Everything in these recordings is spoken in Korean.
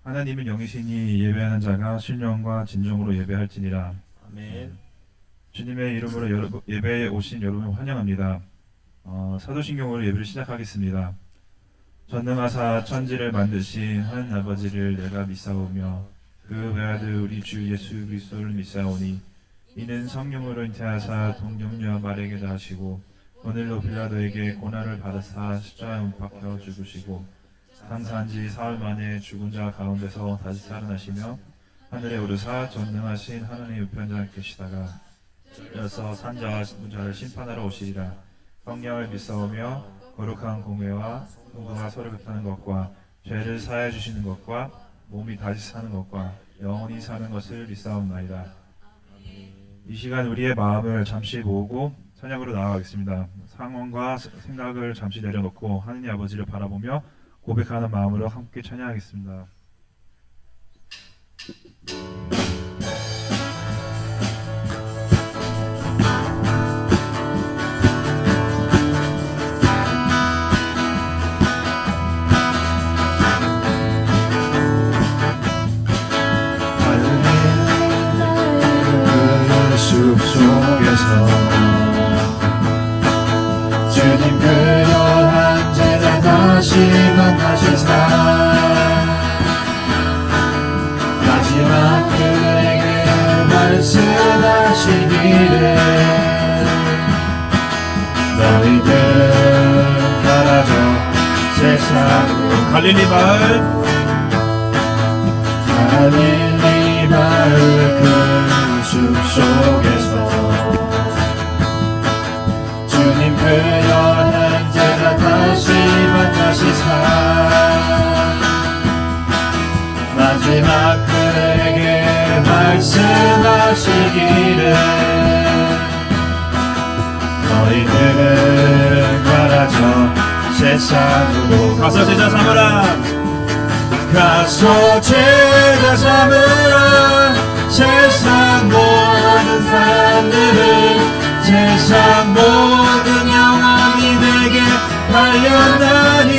하나님은 영이시니 예배하는 자가 신령과 진정으로 예배할지니라. 아멘. 주님의 이름으로 예배에 오신 여러분을 환영합니다. 사도신경으로 예배를 시작하겠습니다. 전능하사 천지를 만드신 하나님 아버지를 내가 믿사오며 그 외아들 우리 주 예수 그리스도를 믿사오니 이는 성령으로 잉태하사 동정녀와 마리아에게 나시고 오늘로 빌라도에게 고난을 받으사 십자가에 못 박혀 죽으시고 장사한 지 사흘 만에 죽은 자 가운데서 다시 살아나시며 하늘에 오르사 전능하신 하나님의 우편장에 계시다가 이어서 산자와 문자를 심판하러 오시리라. 성령을 믿사오며 거룩한 공회와 성도가 서로 격하는 것과 죄를 사하여 주시는 것과 몸이 다시 사는 것과 영원히 사는 것을 믿사옵나이다. 이 시간 우리의 마음을 잠시 모으고 찬양으로 나아가겠습니다. 상황과 생각을 잠시 내려놓고 하느님 아버지를 바라보며 고백하는 마음으로 함께 찬양하겠습니다. 숲속에서 주님 그 열한 제자 다시 만나시사 마지막 그에게 말씀하시기를 너희들 가라져 세상으로 갈릴리 마을 그 숲속에서 주님 그 열한 제자 다시 만나시사 마지막 그에게 말씀하시기를 너희들은 가라져 세상으로 가서 제자 삼으라. 가서 제자 삼으라. 세상 모든 사람들은 세상 모든 영혼이 내게 달렸나니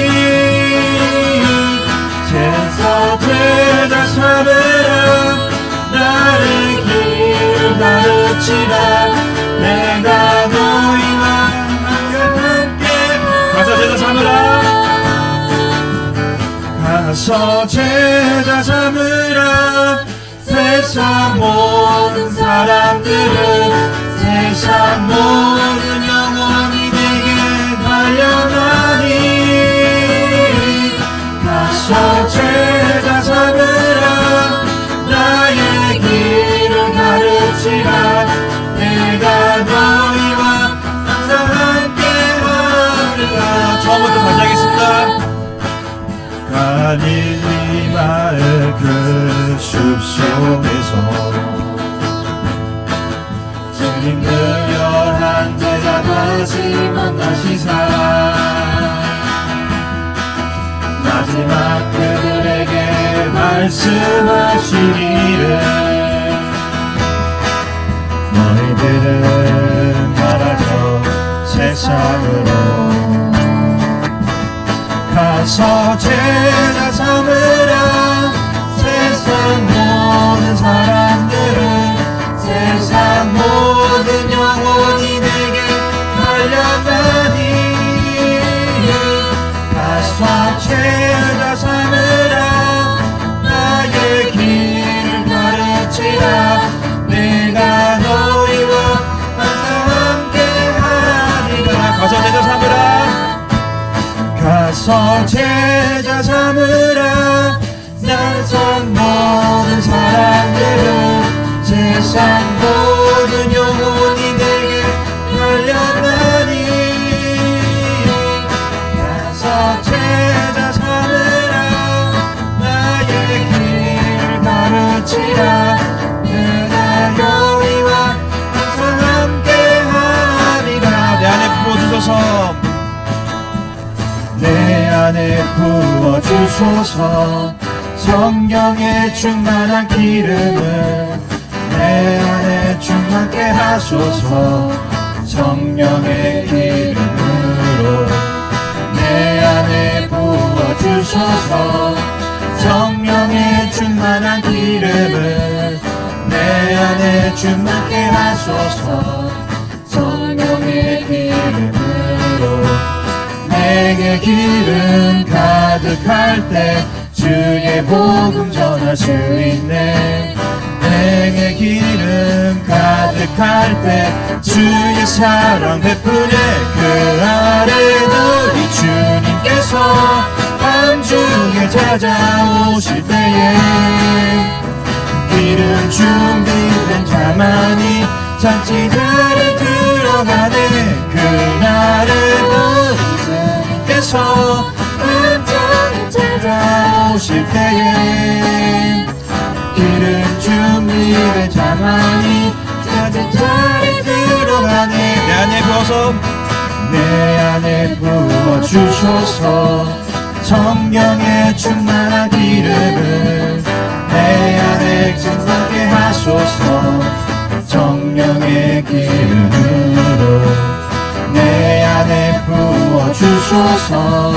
세상 제자 삼으라. 나의 길을 가르치라. 내가 너희와 항상 함께 가서 제자 삼으라. 가서 제자 삼으라. 세상 모든 사람들은 세상 모든 영혼이 내게 달려나니 가서 제자 삼으라. 나의 길을 가르치라. 내가 너희와 항상 함께하리라. 처음부터 다시 하겠습니다. 갈릴리 마을 그 숲속에서 주님들 열한 제자 다시 만나시사 마지막 그들에게 말씀하시기를 너희들은 가라져 세상으로 가서 제자 삼으라. 세상 모든 사람들은 세상 모든 영혼이 내게 달려가니 가서 제자 삼으라. 나의 길을 가르치라. 내가 너희와 항상 함께하리라. 가서 제자 삼으라. 가서 제자 삼으라. 세상 모든 사람들은 세상 모든 영혼이 내게 달려나니 가서 제자 삼으라. 나의 길을 가르치라. 내가 너희와 항상 함께하리라. 내 안에 부어주소서. 내 안에 부어주소서. 성령의 충만한 기름을 내 안에 충만케 하소서. 성령의 기름으로 내 안에 부어주소서. 성령의 충만한 기름을 내 안에 충만케 하소서. 성령의 기름으로 내게 기름 가득할 때 주의 복음 전할 수 있네. 내게 기름 가득할 때 주의 사랑 베푸네. 그 아래 우리 주님께서 밤중에 찾아오실 때에 기름 준비된 자만이 잔치자리에 들어가네. 그날에 우리 주님께서 밤중에 찾아오실 때에 기름 준비된 자만이 잔치자리에 들어가네. 내 안에 부어서 내 안에 부어주소서. 성령의 충만한 기름을 내 안에 충만케 하소서. 성령의 기름으로 내 안에 부어주소서.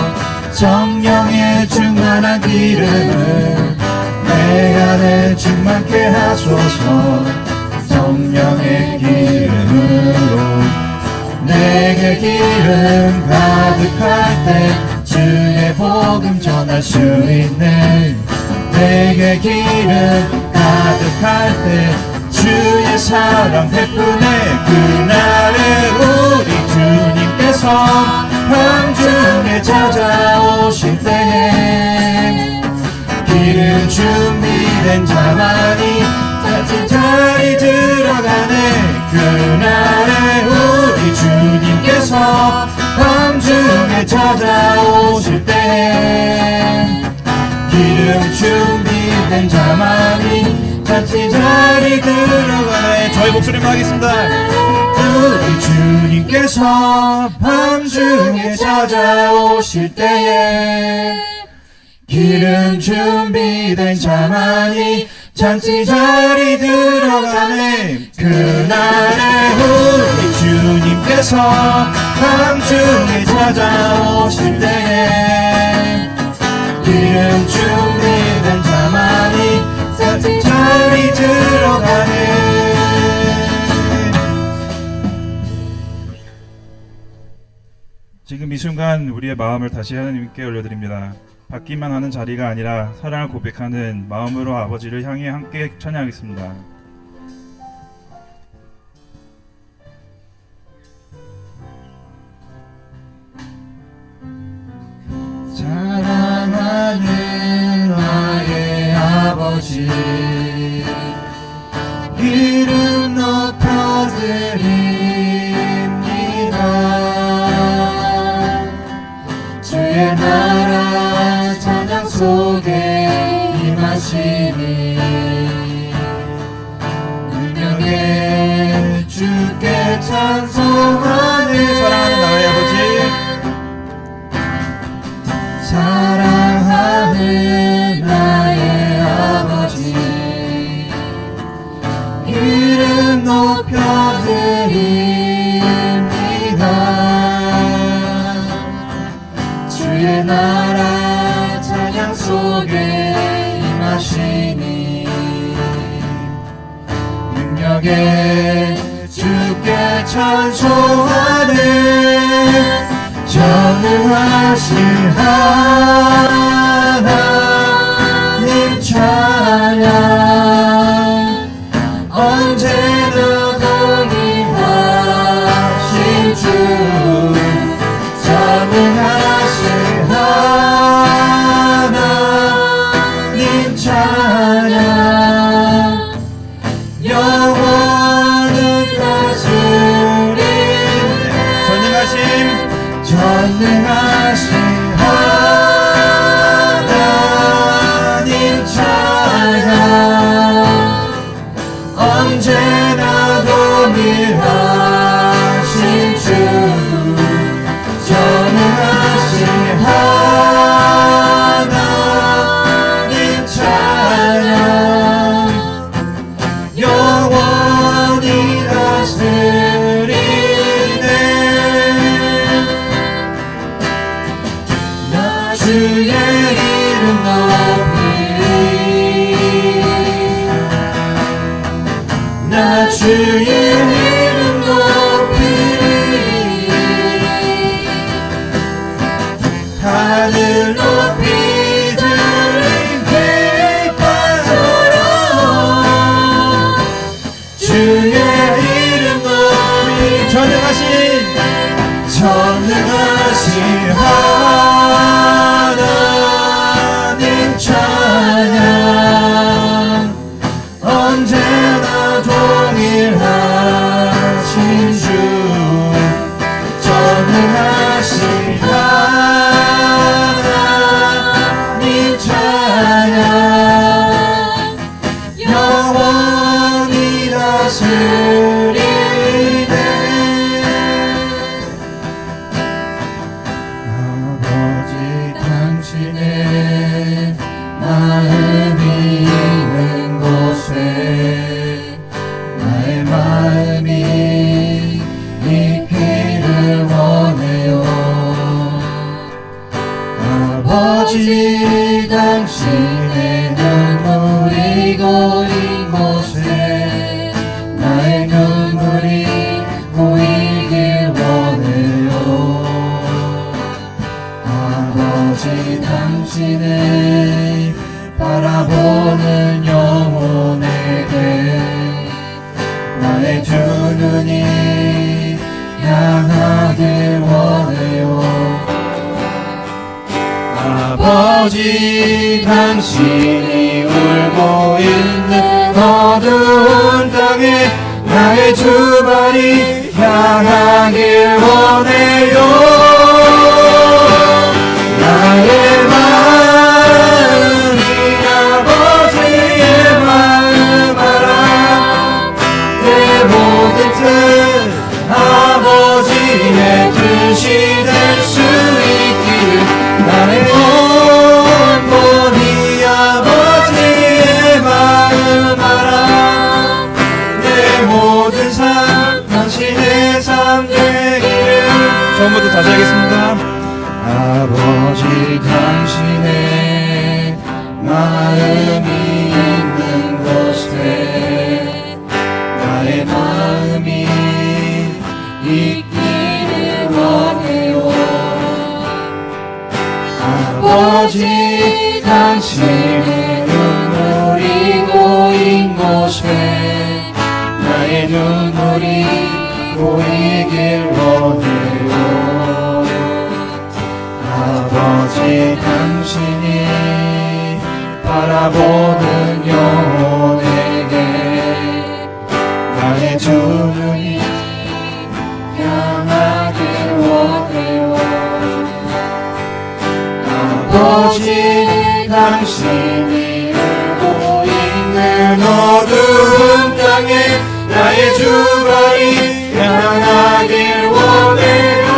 성령의 충만한 기름을 내 안에 충만케 하소서. 성령의 기름으로 내게 기름 가득할 때 주의 복음 전할 수 있네. 내게 기름 가득할 때 주의 사랑 베푸네. 그날에 우리 주님께서 밤중에 찾아오실 때에 기름 준비된 자만이 잔치자리 들어가네. 그날에 우리 주님께서 밤중에 찾아오실 때 기름 준비된 자만이 잔치자리 들어가네. 저희 목소리만 하겠습니다. 우리 주님께서 밤중에 찾아오실 때에 기름 준비된 자만이 잔치자리 들어가네. 그날에 우리 주님께서 밤중에 찾아오실 때에 기름 준비된 자만이 잔치자리 들어가네. 지금 이 순간 우리의 마음을 다시 하나님께 올려드립니다. 받기만 하는 자리가 아니라 사랑을 고백하는 마음으로 아버지를 향해 함께 찬양하겠습니다. 사랑하는 나의 아버지 이름 높여드립니다. 주의 나라 찬양 속에 임하시니 능력에 주께 찬송하네. 사랑하는 나의 아버지 사랑하는 나의 아버지 이름 높여드립니다. 주의 나라 찬양 속에 임하시니 능력에 주께 찬송하네. 전능하신 하나님 찬양 언제나 동행하신 주. 전능하신 하나님 찬양 영원히 다스리네. 전능하신 하나님 찬양 언제나 동일하신 주 전능하신 하나님 찬양 영원히 다스리네 아버지 당신의 마음이 있는 곳에 나의 마음이 있기를 원해요 아버지 당신의 눈물이 고인 곳에 나의 눈물이 고이길 원해요 아버지 당신의 바라보는 영혼에게 나의 두 눈이 향하길 원해요 아버지 당신이 울고 있는 어두운 땅에 나의 두 발이 향하길 원해요 나의 마음이 아버지의 마음 알아 내 모든 뜻 아버지의 뜻이 될 수 있기를 나의 온몸이 아버지의 마음 알아 내 모든 삶 당신의 삶 되기를 처음부터 다시 하겠습니다. 아버지 당신의 마음이 있는 곳에 나의 마음이 있기를 원해요 아버지 당신의 눈물이 고인 곳에 나의 눈물이 고이길 원해요 아버지 당신이 바라보는 영혼에게 나의 두 눈이 향하길 원해요 아버지 당신이 울고 있는 어두운 땅에 나의 두 발이 향하길 원해요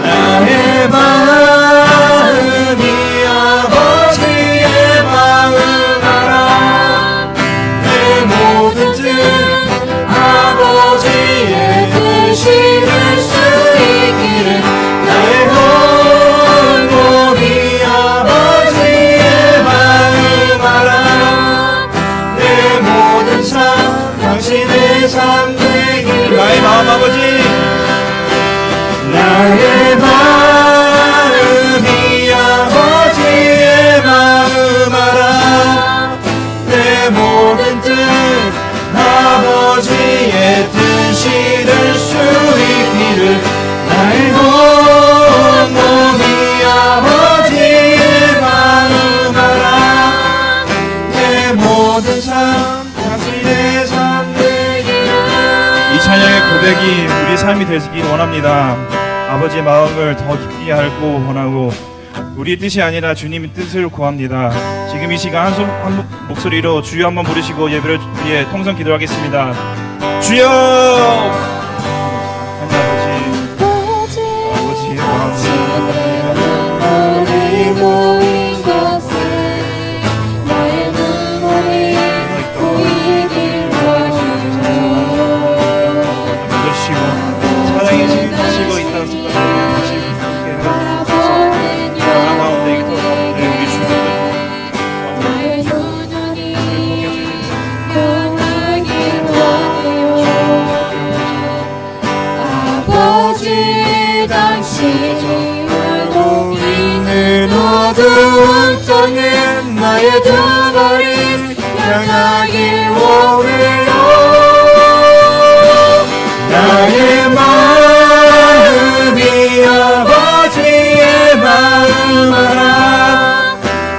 나의 마음이 아버지의 마음 알아 내 모든 뜻 아버지의 뜻이 될 수 있기를 나의 온몸이 아버지의 마음 알아 내 모든 삶 당신의 삶 되기를 나의 마음 아버지 나의 마음이 아버지의 마음 알아 내 모든 뜻 아버지의 뜻이 될 수 있기를 나의 온몸이 아버지의 마음 알아 내 모든 삶 당신의 삶 되기를 이 찬양의 고백이 우리 삶이 되시길 원합니다. 아버지의 마음을 더 깊이 알고 원하고 우리의 뜻이 아니라 주님의 뜻을 구합니다. 지금 이 시간 한 목소리로 주여 한번 부르시고 예배를 위해 통성 기도하겠습니다. 주여! 하나님 아버지의 눈물이 고인 곳에 나의 눈물이 고이길 원해요 믿으시고 사랑이 지고 있다는 생각을 다시 함께 해주셔서 나라 가운데 이 가운데 우리 주님을 나의 두 눈이 향하길 원해요 아버지 당신이 울고 있는 어두운 땅에 나의 두 발이 향하길 원해요 나의 마음이 아버지의 마음 알아 내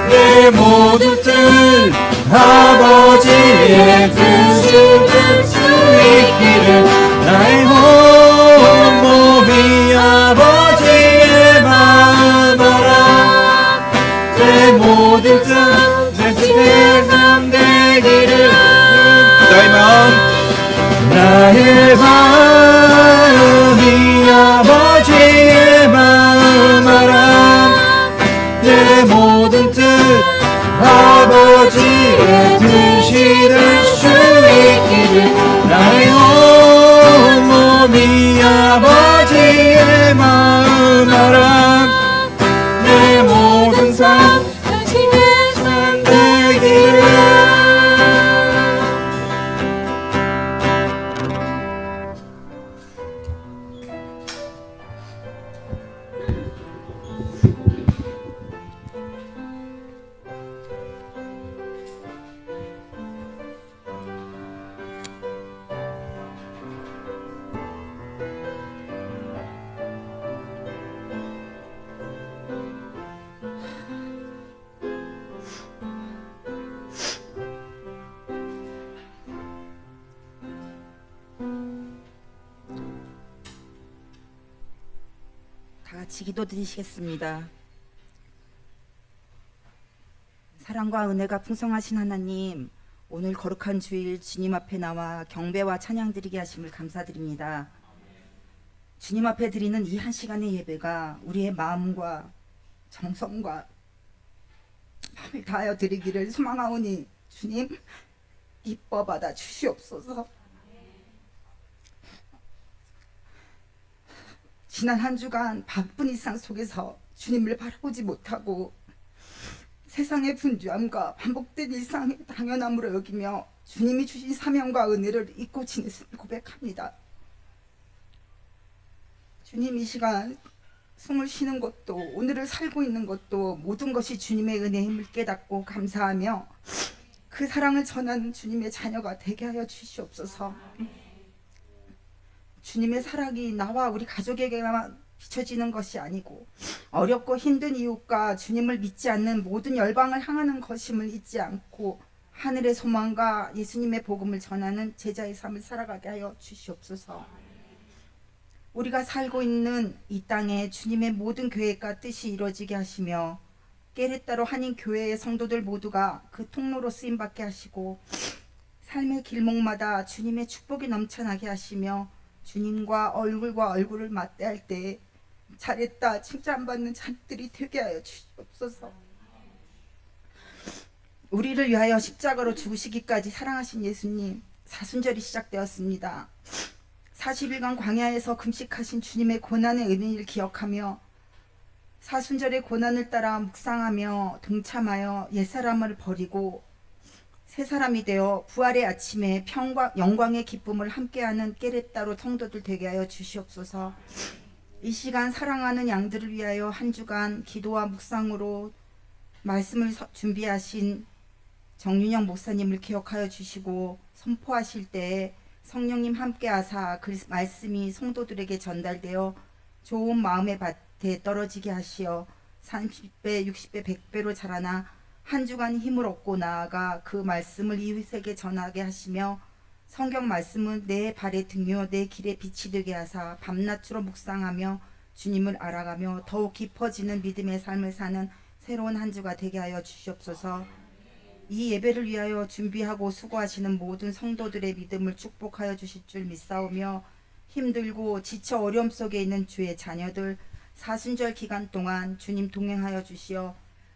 모든 뜻 당신의 삶 되기를 나의 마음 나의 마음이 아버지의 마음 알아 내 모든 뜻 아버지의 뜻이 될 수 있기를 나의 온 몸이 아버지의 마음 알아 내 모든 삶 당신의 삶 되기를 다 같이 기도드리시겠습니다. 사랑과 은혜가 풍성하신 하나님, 오늘 거룩한 주일 주님 앞에 나와 경배와 찬양 드리게 하심을 감사드립니다. 주님 앞에 드리는 이 한 시간의 예배가 우리의 마음과 정성과 마음을 다하여 드리기를 소망하오니 주님 기뻐 받아 주시옵소서. 지난 한 주간 바쁜 일상 속에서 주님을 바라보지 못하고 세상의 분주함과 반복된 일상의 당연함으로 여기며 주님이 주신 사명과 은혜를 잊고 지냈음을 고백합니다. 주님, 이 시간 숨을 쉬는 것도 오늘을 살고 있는 것도 모든 것이 주님의 은혜임을 깨닫고 감사하며 그 사랑을 전하는 주님의 자녀가 되게 하여 주시옵소서. 주님의 사랑이 나와 우리 가족에게만 비춰지는 것이 아니고 어렵고 힘든 이웃과 주님을 믿지 않는 모든 열방을 향하는 것임을 잊지 않고 하늘의 소망과 예수님의 복음을 전하는 제자의 삶을 살아가게 하여 주시옵소서. 우리가 살고 있는 이 땅에 주님의 모든 계획과 뜻이 이루어지게 하시며 깨레따로 한인 교회의 성도들 모두가 그 통로로 쓰임받게 하시고 삶의 길목마다 주님의 축복이 넘쳐나게 하시며 주님과 얼굴을 맞대할 때 잘했다 칭찬받는 자들이 되게 하여 주시옵소서. 우리를 위하여 십자가로 죽으시기까지 사랑하신 예수님, 사순절이 시작되었습니다. 40일간 광야에서 금식하신 주님의 고난의 은혜를 기억하며 사순절의 고난을 따라 묵상하며 동참하여 옛사람을 버리고 새 사람이 되어 부활의 아침에 영광의 기쁨을 함께하는 깨레따로 성도들 되게 하여 주시옵소서. 이 시간 사랑하는 양들을 위하여 한 주간 기도와 묵상으로 말씀을 준비하신 정윤영 목사님을 기억하여 주시고 선포하실 때에 성령님 함께하사 그 말씀이 성도들에게 전달되어 좋은 마음의 밭에 떨어지게 하시어 30배, 60배, 100배로 자라나 한 주간 힘을 얻고 나아가 그 말씀을 이웃에게 전하게 하시며 성경 말씀은 내 발의 등이요 내 길의 빛이 되게 하사 밤낮으로 묵상하며 주님을 알아가며 더욱 깊어지는 믿음의 삶을 사는 새로운 한 주가 되게 하여 주시옵소서. 이 예배를 위하여 준비하고 수고하시는 모든 성도들의 믿음을 축복하여 주실 줄 믿사오며 힘들고 지쳐 어려움 속에 있는 주의 자녀들 사순절 기간 동안 주님 동행하여 주시어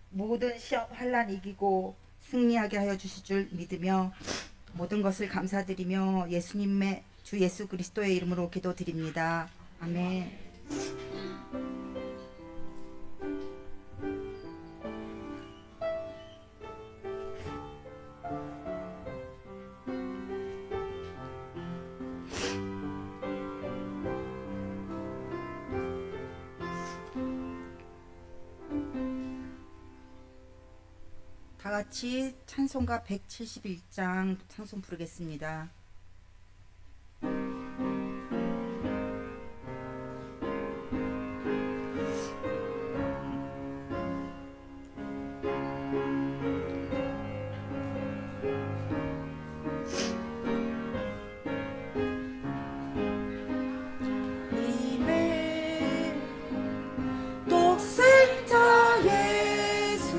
모든 시험 환난 이기고 승리하게 하여 주실 줄 믿으며 모든 것을 감사드리며 예수님의 주 예수 그리스도의 이름으로 기도드립니다. 아멘. 다 같이 찬송가 171장 찬송 부르겠습니다. 님의 독생자 예수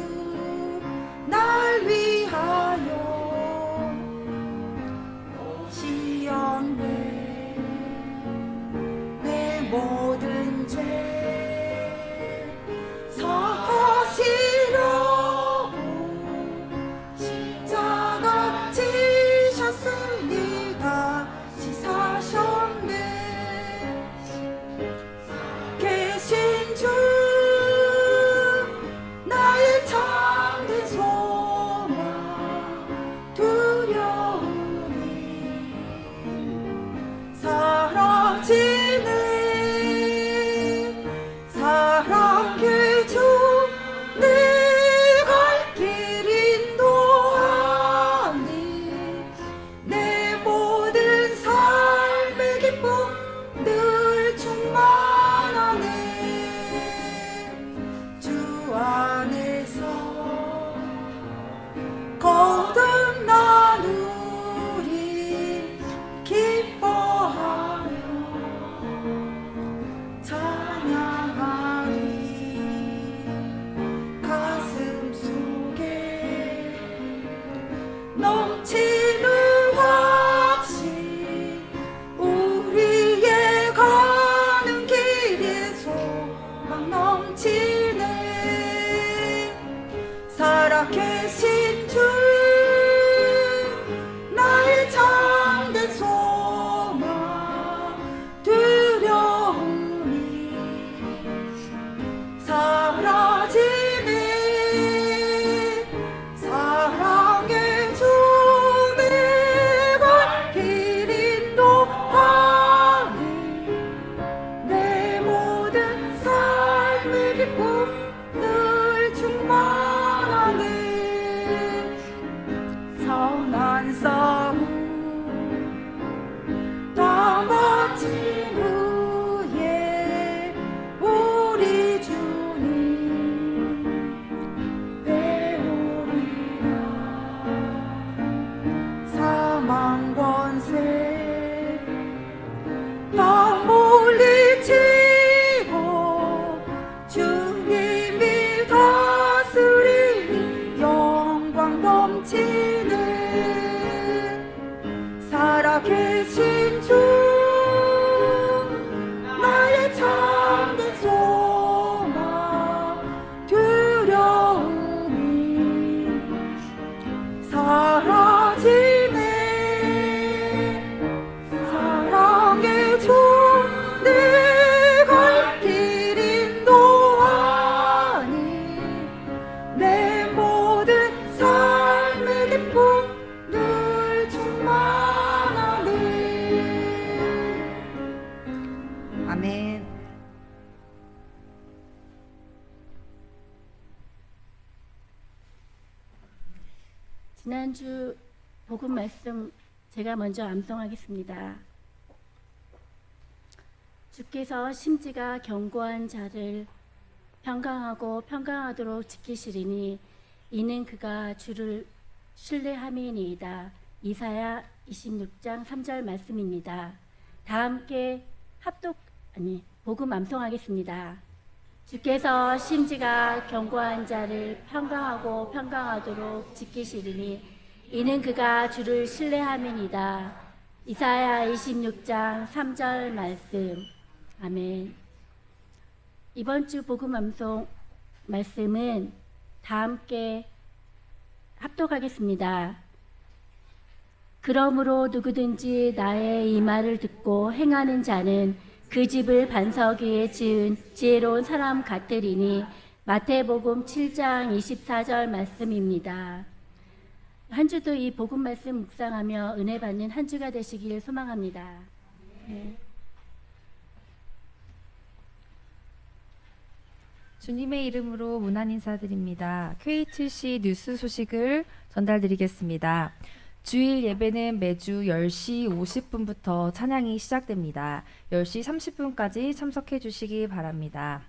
넘치는 확신 우리의 가는 길에 소망 넘치네 살아계신 주 나의 참된 소망 두려움이 사라지네 사랑의 주 내가 길 인도하니 내 모든 삶의 기쁨 늘 충만하네 선한 싸움 다 마친 후에 우리 주님 배우리라 사망 권세 다 물리치고 주님이 다스리니 영광 넘치네 살아계신 주 나의 참된 소망 두려움이 사라지네 사랑의 주 내가 길 인도하니 내 모든 삶의 기쁨 늘 충만하네 아멘. 지난주 복음 말씀 제가 먼저 암송하겠습니다. 주께서 심지가 견고한 자를 평강하고 평강하도록 지키시리니 이는 그가 주를 신뢰함이니이다. 이사야 26장 3절 말씀입니다. 다 함께 복음 암송하겠습니다. 주께서 심지가 견고한 자를 평강하고 평강하도록 지키시리니 이는 그가 주를 신뢰함이니이다. 이사야 26장 3절 말씀. 아멘. 이번 주 복음 암송 말씀은 다 함께 합독하겠습니다. 그러므로 누구든지 나의 이 말을 듣고 행하는 자는 그 집을 반석 위에 지은 지혜로운 사람 같으리니 마태복음 7장 24절 말씀입니다. 한 주도 이 복음 말씀 묵상하며 은혜 받는 한 주가 되시길 소망합니다. 네. 주님의 이름으로 문안 인사드립니다. KTC 뉴스 소식을 전달드리겠습니다. 주일 예배는 매주 10시 50분부터 찬양이 시작됩니다. 10시 30분까지 참석해 주시기 바랍니다.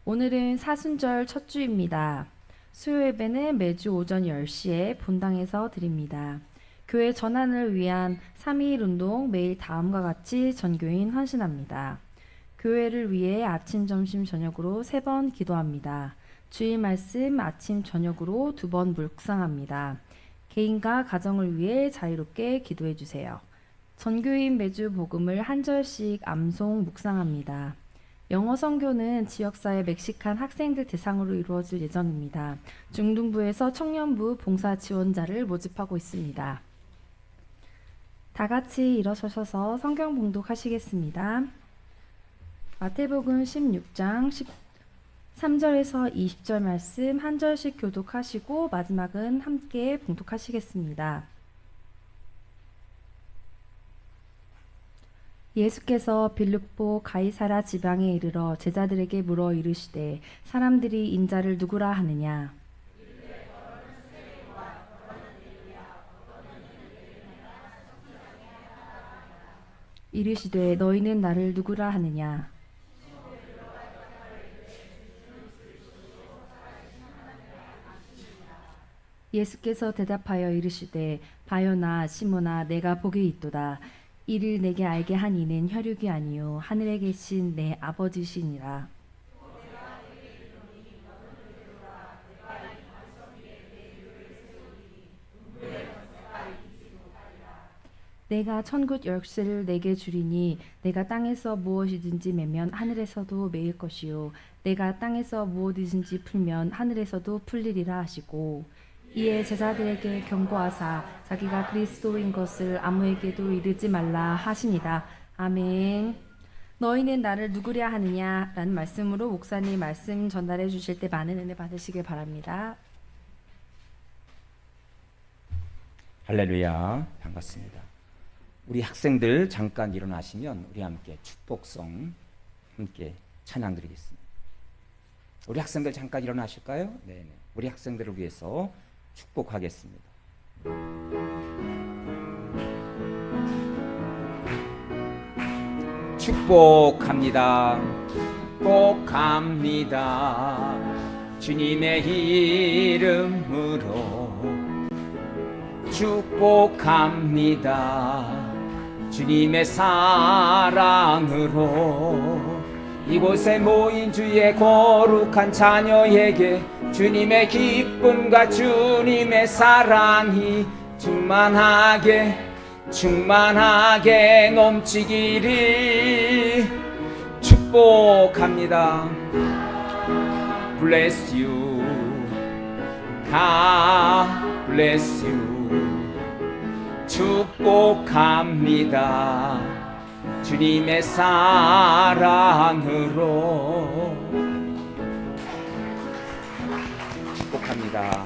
오늘은 사순절 첫 주입니다. 수요 예배는 매주 오전 10시에 본당에서 드립니다. 교회 전환을 위한 3.2.1 운동 매일 다음과 같이 전교인 헌신합니다. 교회를 위해 아침, 점심, 저녁으로 3번 기도합니다. 주일 말씀 아침, 저녁으로 2번 묵상합니다. 개인과 가정을 위해 자유롭게 기도해 주세요. 전교인 매주 복음을 한 절씩 암송 묵상합니다. 영어 선교는 지역사회 멕시칸 학생들 대상으로 이루어질 예정입니다. 중등부에서 청년부 봉사 지원자를 모집하고 있습니다. 다 같이 일어서셔서 성경 봉독하시겠습니다. 마태복음 16장 3절에서 20절 말씀 한 절씩 교독하시고 마지막은 함께 봉독하시겠습니다. 예수께서 빌립보 가이사라 지방에 이르러 제자들에게 물어 이르시되 사람들이 인자를 누구라 하느냐? 이르시되 너희는 나를 누구라 하느냐? 예수께서 대답하여 이르시되 바요나 시몬아 내가 복이 있도다. 이를 내게 알게 한 이는 혈육이 아니요 하늘에 계신 내 아버지시니라. 내가 천국 열쇠를 내게 주리니 내가 땅에서 무엇이든지 매면 하늘에서도 매일 것이요 내가 땅에서 무엇이든지 풀면 하늘에서도 풀리리라 하시고 이에 제자들에게 경고하사 자기가 그리스도인 것을 아무에게도 이르지 말라 하시니라. 아멘. 너희는 나를 누구랴 하느냐 라는 말씀으로 목사님 말씀 전달해 주실 때 많은 은혜 받으시길 바랍니다. 할렐루야, 반갑습니다. 우리 학생들 잠깐 일어나시면 우리 함께 축복성 함께 찬양 드리겠습니다. 우리 학생들 잠깐 일어나실까요? 네, 우리 학생들을 위해서 축복하겠습니다. 축복합니다. 축복합니다. 주님의 이름으로 축복합니다. 주님의 사랑으로 이곳에 모인 주의 거룩한 자녀에게 주님의 기쁨과 주님의 사랑이 충만하게 넘치기를 축복합니다. Bless you, God bless you. 축복합니다. 주님의 사랑으로 축복합니다.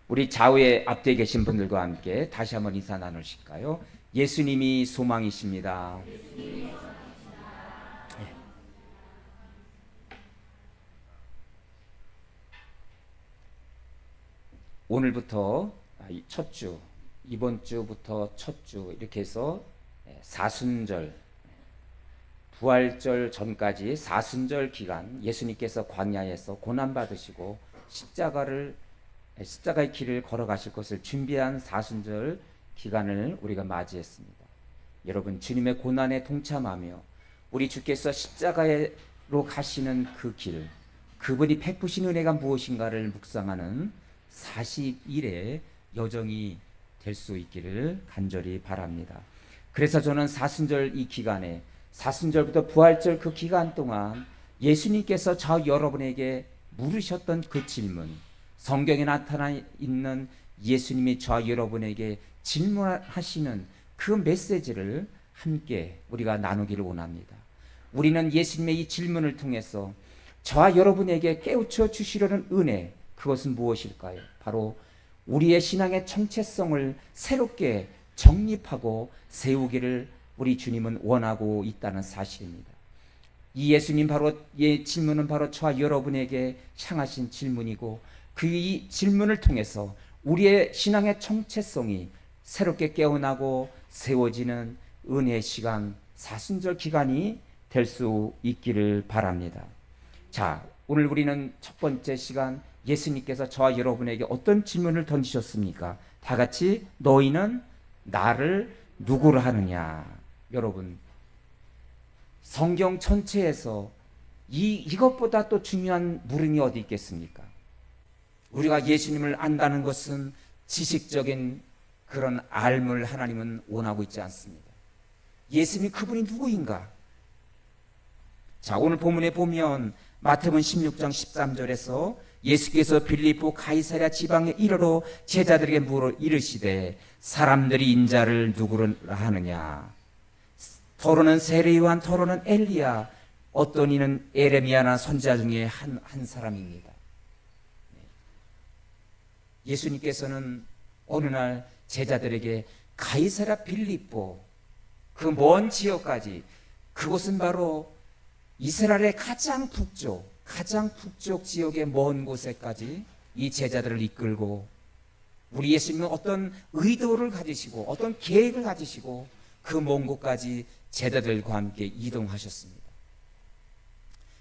우리 좌우에 앞뒤에 계신 분들과 함께 다시 한번 인사 나누실까요? 예수님이 소망이십니다. 오늘부터 첫 주, 이번 주부터 첫 주 이렇게 해서 사순절, 부활절 전까지 사순절 기간 예수님께서 광야에서 고난받으시고 십자가의 길을 걸어가실 것을 준비한 사순절 기간을 우리가 맞이했습니다. 여러분, 주님의 고난에 동참하며 우리 주께서 십자가로 가시는 그 길, 그분이 베푸신 은혜가 무엇인가를 묵상하는 40일의 여정이 될 수 있기를 간절히 바랍니다. 그래서 저는 사순절 이 기간에 사순절부터 부활절 그 기간 동안 예수님께서 저 여러분에게 물으셨던 그 질문, 성경에 나타나 있는 예수님이 저 여러분에게 질문하시는 그 메시지를 함께 우리가 나누기를 원합니다. 우리는 예수님의 이 질문을 통해서 저와 여러분에게 깨우쳐 주시려는 은혜, 그것은 무엇일까요? 바로 우리의 신앙의 정체성을 새롭게 정립하고 세우기를 우리 주님은 원하고 있다는 사실입니다. 이 예수님 질문은 바로 저와 여러분에게 향하신 질문이고 그 이 질문을 통해서 우리의 신앙의 정체성이 새롭게 깨어나고 세워지는 은혜의 시간, 사순절 기간이 될 수 있기를 바랍니다. 자, 오늘 우리는 첫 번째 시간 예수님께서 저와 여러분에게 어떤 질문을 던지셨습니까? 다 같이 너희는 나를 누구로 하느냐? 여러분, 성경 전체에서 이것보다 또 중요한 물음이 어디 있겠습니까? 우리가 예수님을 안다는 것은 지식적인 그런 알물 하나님은 원하고 있지 않습니다. 예수님이 그분이 누구인가? 자, 오늘 본문에 보면 마태복음 16장 13절에서 예수께서 빌립보 가이사랴 지방에 이르러 제자들에게 물어 이르시되 사람들이 인자를 누구로 하느냐? 더러는 세례요한, 더러는 엘리야, 어떤 이는 에레미야나 선지자 중에 한 사람입니다. 예수님께서는 어느 날 제자들에게 가이사랴 빌립보, 그 먼 지역까지, 그곳은 바로 이스라엘의 가장 북쪽 지역의 먼 곳에까지 이 제자들을 이끌고 우리 예수님은 어떤 의도를 가지시고 어떤 계획을 가지시고 그 먼 곳까지 제자들과 함께 이동하셨습니다.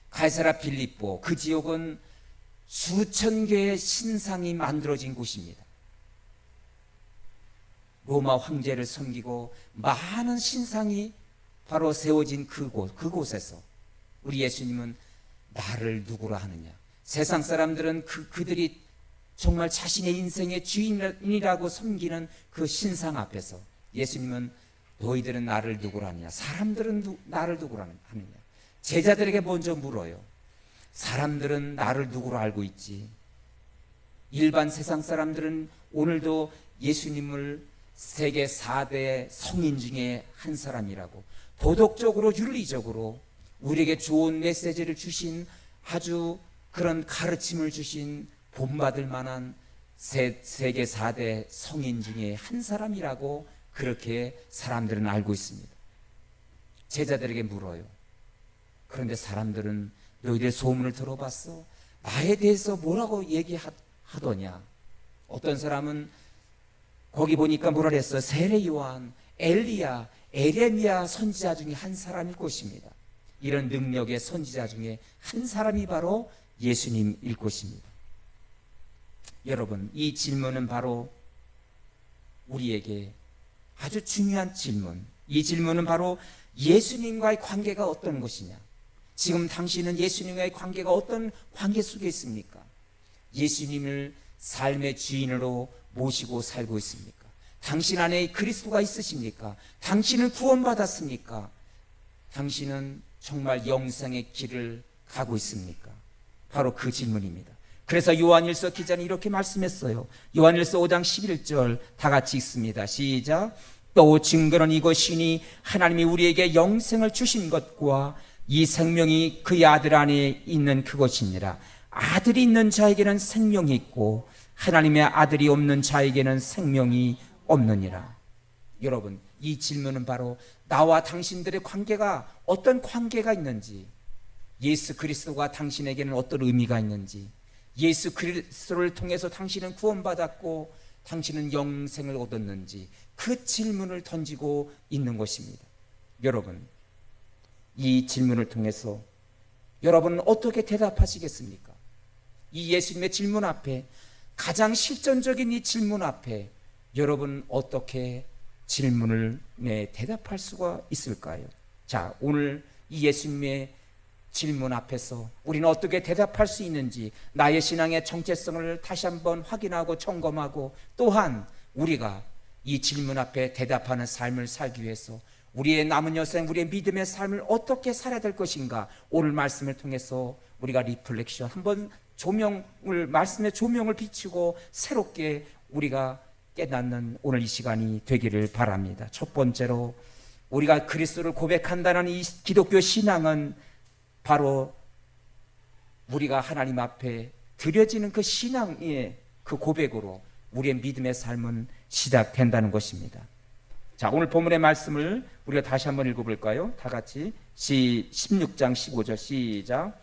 가이사랴 빌립보, 그 지역은 수천 개의 신상이 만들어진 곳입니다. 로마 황제를 섬기고 많은 신상이 바로 세워진 그곳에서 우리 예수님은 나를 누구로 하느냐? 세상 사람들은 그들이 정말 자신의 인생의 주인이라고 섬기는 그 신상 앞에서 예수님은 너희들은 나를 누구로 하느냐? 사람들은 나를 누구로 하느냐? 제자들에게 먼저 물어요. 사람들은 나를 누구로 알고 있지? 일반 세상 사람들은 오늘도 예수님을 세계 4대 성인 중에 한 사람이라고 도덕적으로 윤리적으로 우리에게 좋은 메시지를 주신 아주 그런 가르침을 주신 본받을 만한 세계 4대 성인 중에 한 사람이라고 그렇게 사람들은 알고 있습니다. 제자들에게 물어요. 그런데 사람들은 너희들 소문을 들어봤어? 나에 대해서 뭐라고 얘기하더냐? 어떤 사람은 거기 보니까 뭐라 그랬어? 세례 요한, 엘리야, 에레미야 선지자 중에 한 사람일 것입니다. 이런 능력의 선지자 중에 한 사람이 바로 예수님일 것입니다. 여러분, 이 질문은 바로 우리에게 아주 중요한 질문. 이 질문은 바로 예수님과의 관계가 어떤 것이냐? 지금 당신은 예수님과의 관계가 어떤 관계 속에 있습니까? 예수님을 삶의 주인으로 모시고 살고 있습니까? 당신 안에 그리스도가 있으십니까? 당신은 구원받았습니까? 당신은 정말 영생의 길을 가고 있습니까? 바로 그 질문입니다. 그래서 요한일서 기자는 이렇게 말씀했어요. 요한일서 5장 11절 다 같이 읽습니다. 시작. 또 증거는 이것이니 하나님이 우리에게 영생을 주신 것과 이 생명이 그의 아들 안에 있는 그것이니라. 아들이 있는 자에게는 생명이 있고 하나님의 아들이 없는 자에게는 생명이 없느니라. 여러분, 이 질문은 바로 나와 당신들의 관계가 어떤 관계가 있는지, 예수 그리스도가 당신에게는 어떤 의미가 있는지, 예수 그리스도를 통해서 당신은 구원받았고 당신은 영생을 얻었는지 그 질문을 던지고 있는 것입니다. 여러분, 이 질문을 통해서 여러분은 어떻게 대답하시겠습니까? 이 예수님의 질문 앞에, 가장 실전적인 이 질문 앞에 여러분 어떻게 질문을 대답할 수가 있을까요? 자, 오늘 이 예수님의 질문 앞에서 우리는 어떻게 대답할 수 있는지 나의 신앙의 정체성을 다시 한번 확인하고 점검하고, 또한 우리가 이 질문 앞에 대답하는 삶을 살기 위해서 우리의 남은 여생, 우리의 믿음의 삶을 어떻게 살아야 될 것인가, 오늘 말씀을 통해서 우리가 리플렉션 한번 말씀의 조명을 비추고 새롭게 우리가 깨닫는 오늘 이 시간이 되기를 바랍니다. 첫 번째로 우리가 그리스도를 고백한다는 이 기독교 신앙은 바로 우리가 하나님 앞에 드려지는 그 신앙의 그 고백으로 우리의 믿음의 삶은 시작된다는 것입니다. 자, 오늘 본문의 말씀을 우리가 다시 한번 읽어볼까요? 다 같이 16장 15절 시작.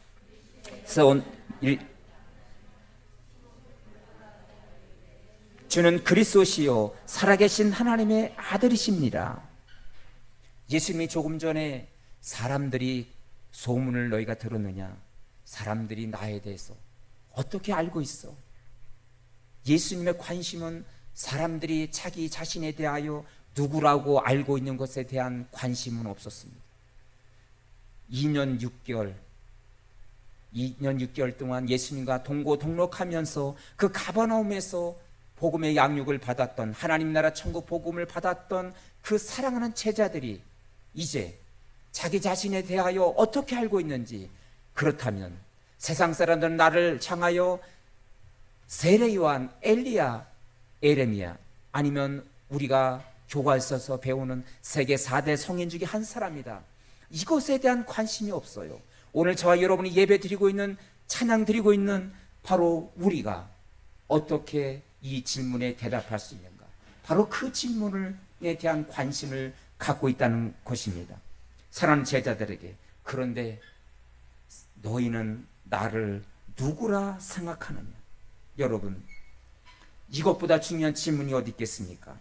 주는 그리스도시요 살아계신 하나님의 아들이십니다. 예수님이 조금 전에 사람들이 소문을 너희가 들었느냐? 사람들이 나에 대해서 어떻게 알고 있어? 예수님의 관심은 사람들이 자기 자신에 대하여 누구라고 알고 있는 것에 대한 관심은 없었습니다. 2년 6개월 동안 예수님과 동고동락하면서 그 가버나움에서 복음의 양육을 받았던, 하나님 나라 천국 복음을 받았던 그 사랑하는 제자들이 이제 자기 자신에 대하여 어떻게 알고 있는지, 그렇다면 세상 사람들은 나를 향하여 세례 요한, 엘리야, 에레미야, 아니면 우리가 교과서에서 배우는 세계 4대 성인 중에 한 사람이다, 이것에 대한 관심이 없어요. 오늘 저와 여러분이 예배 드리고 있는, 찬양 드리고 있는 바로 우리가 어떻게 이 질문에 대답할 수 있는가, 바로 그 질문에 대한 관심을 갖고 있다는 것입니다. 사랑하는 제자들에게, 그런데 너희는 나를 누구라 생각하느냐? 여러분, 이것보다 중요한 질문이 어디 있겠습니까?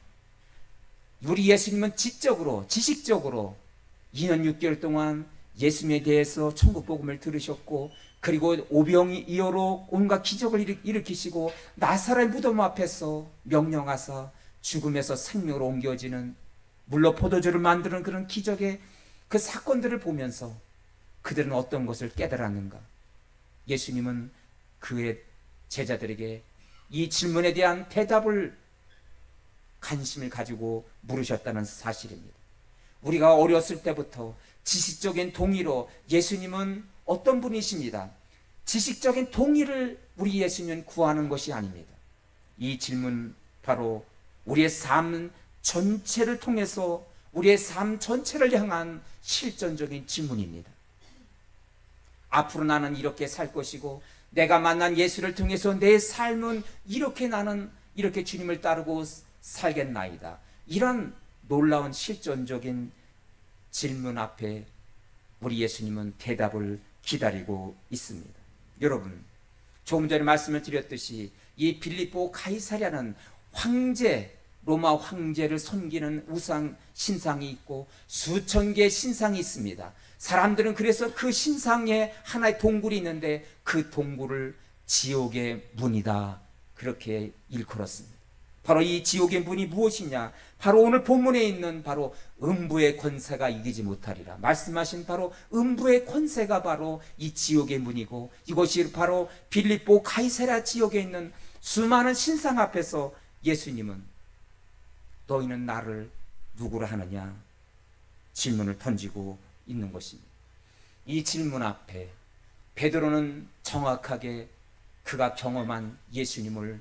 우리 예수님은 지적으로, 지식적으로 2년 6개월 동안 예수님에 대해서 천국 복음을 들으셨고, 그리고 오병이어로 온갖 기적을 일으키시고 나사렛 무덤 앞에서 명령하사 죽음에서 생명으로 옮겨지는, 물로 포도주를 만드는 그런 기적의 그 사건들을 보면서 그들은 어떤 것을 깨달았는가? 예수님은 그의 제자들에게 이 질문에 대한 대답을 관심을 가지고 물으셨다는 사실입니다. 우리가 어렸을 때부터 지식적인 동의로 예수님은 어떤 분이십니다. 지식적인 동의를 우리 예수님은 구하는 것이 아닙니다. 이 질문 바로 우리의 삶 전체를 통해서 우리의 삶 전체를 향한 실존적인 질문입니다. 앞으로 나는 이렇게 살 것이고 내가 만난 예수를 통해서 내 삶은 이렇게 나는 이렇게 주님을 따르고 살겠나이다. 이런 놀라운 실존적인 질문 앞에 우리 예수님은 대답을 기다리고 있습니다. 여러분, 조금 전에 말씀을 드렸듯이 이 빌립보 가이사랴는 황제, 로마 황제를 섬기는 우상 신상이 있고 수천 개의 신상이 있습니다. 사람들은 그래서 그 신상에 하나의 동굴이 있는데 그 동굴을 지옥의 문이다, 그렇게 일컬었습니다. 바로 이 지옥의 문이 무엇이냐? 바로 오늘 본문에 있는 바로 음부의 권세가 이기지 못하리라 말씀하신 바로 음부의 권세가 바로 이 지옥의 문이고, 이것이 바로 빌립보 가이사랴 지역에 있는 수많은 신상 앞에서 예수님은 너희는 나를 누구라 하느냐 질문을 던지고 있는 것입니다. 이 질문 앞에 베드로는 정확하게 그가 경험한 예수님을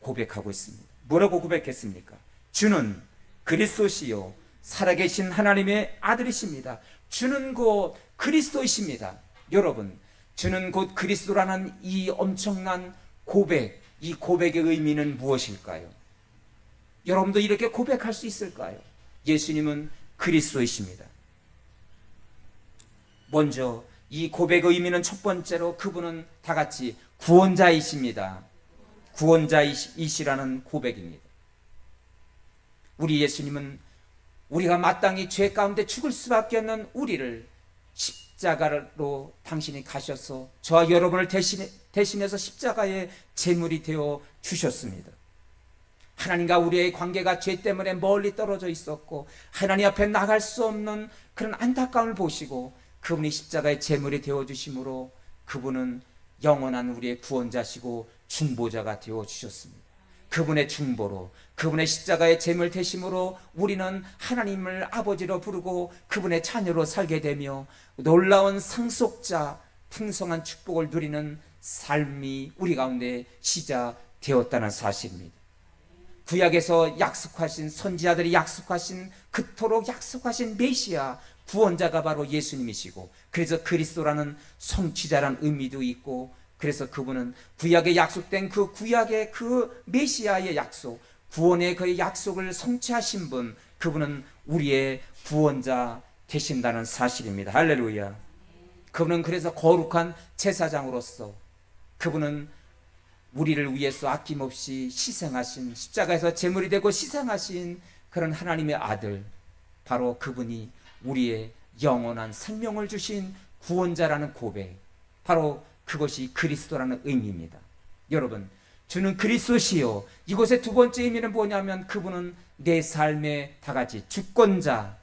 고백하고 있습니다. 뭐라고 고백했습니까? 주는 그리스도시요 살아계신 하나님의 아들이십니다. 주는 곧 그리스도이십니다. 여러분, 주는 곧 그리스도라는 이 엄청난 고백, 이 고백의 의미는 무엇일까요? 여러분도 이렇게 고백할 수 있을까요? 예수님은 그리스도이십니다. 먼저 이 고백의 의미는 첫 번째로 그분은 다 같이 구원자이십니다. 구원자이시라는 고백입니다. 우리 예수님은 우리가 마땅히 죄 가운데 죽을 수밖에 없는 우리를 십자가로 당신이 가셔서 저와 여러분을 대신해서 십자가의 제물이 되어 주셨습니다. 하나님과 우리의 관계가 죄 때문에 멀리 떨어져 있었고 하나님 앞에 나갈 수 없는 그런 안타까움을 보시고 그분이 십자가의 제물이 되어 주심으로 그분은 영원한 우리의 구원자시고 중보자가 되어 주셨습니다. 그분의 중보로, 그분의 십자가의 제물 되심으로 우리는 하나님을 아버지로 부르고 그분의 자녀로 살게 되며 놀라운 상속자, 풍성한 축복을 누리는 삶이 우리 가운데 시작되었다는 사실입니다. 구약에서 약속하신, 선지자들이 약속하신, 그토록 약속하신 메시아 구원자가 바로 예수님이시고, 그래서 그리스도라는 성취자라는 의미도 있고, 그래서 그분은 구약에 약속된 그 구약의 그 메시아의 약속, 구원의 그 약속을 성취하신 분, 그분은 우리의 구원자 되신다는 사실입니다. 할렐루야. 그분은 그래서 거룩한 제사장으로서 그분은 우리를 위해서 아낌없이 희생하신, 십자가에서 제물이 되고 희생하신 그런 하나님의 아들, 바로 그분이 우리의 영원한 생명을 주신 구원자라는 고백, 바로 그것이 그리스도라는 의미입니다. 여러분, 주는 그리스도시요, 이곳의 두 번째 의미는 뭐냐면 그분은 내 삶의 다 같이 주권자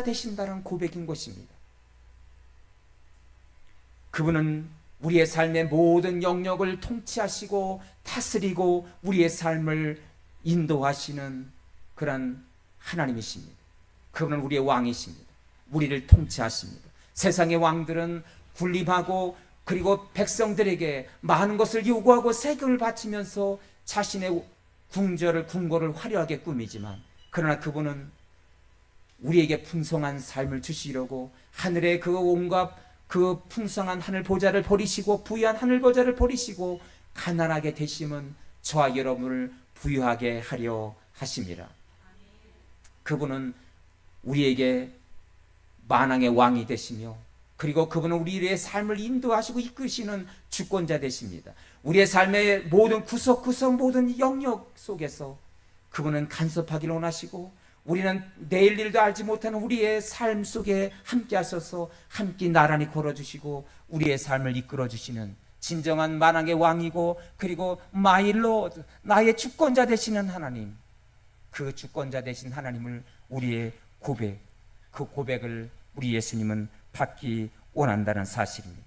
되신다는 고백인 것입니다. 그분은 우리의 삶의 모든 영역을 통치하시고 다스리고 우리의 삶을 인도하시는 그런 하나님이십니다. 그분은 우리의 왕이십니다. 우리를 통치하십니다. 세상의 왕들은 군림하고 그리고 백성들에게 많은 것을 요구하고 세금을 바치면서 자신의 궁궐을 화려하게 꾸미지만, 그러나 그분은 우리에게 풍성한 삶을 주시려고 하늘의 그 온갖 그 풍성한 하늘 보좌를 버리시고 부유한 하늘 보좌를 버리시고 가난하게 되심은 저와 여러분을 부유하게 하려 하심이라. 그분은 우리에게 만왕의 왕이 되시며, 그리고 그분은 우리의 삶을 인도하시고 이끄시는 주권자 되십니다. 우리의 삶의 모든 구석구석 모든 영역 속에서 그분은 간섭하기를 원하시고, 우리는 내일 일도 알지 못하는 우리의 삶 속에 함께 하셔서 함께 나란히 걸어주시고 우리의 삶을 이끌어주시는 진정한 만왕의 왕이고, 그리고 마이 로드, 나의 주권자 되시는 하나님, 그 주권자 되신 하나님을 우리의 고백, 그 고백을 우리 예수님은 받기 원한다는 사실입니다.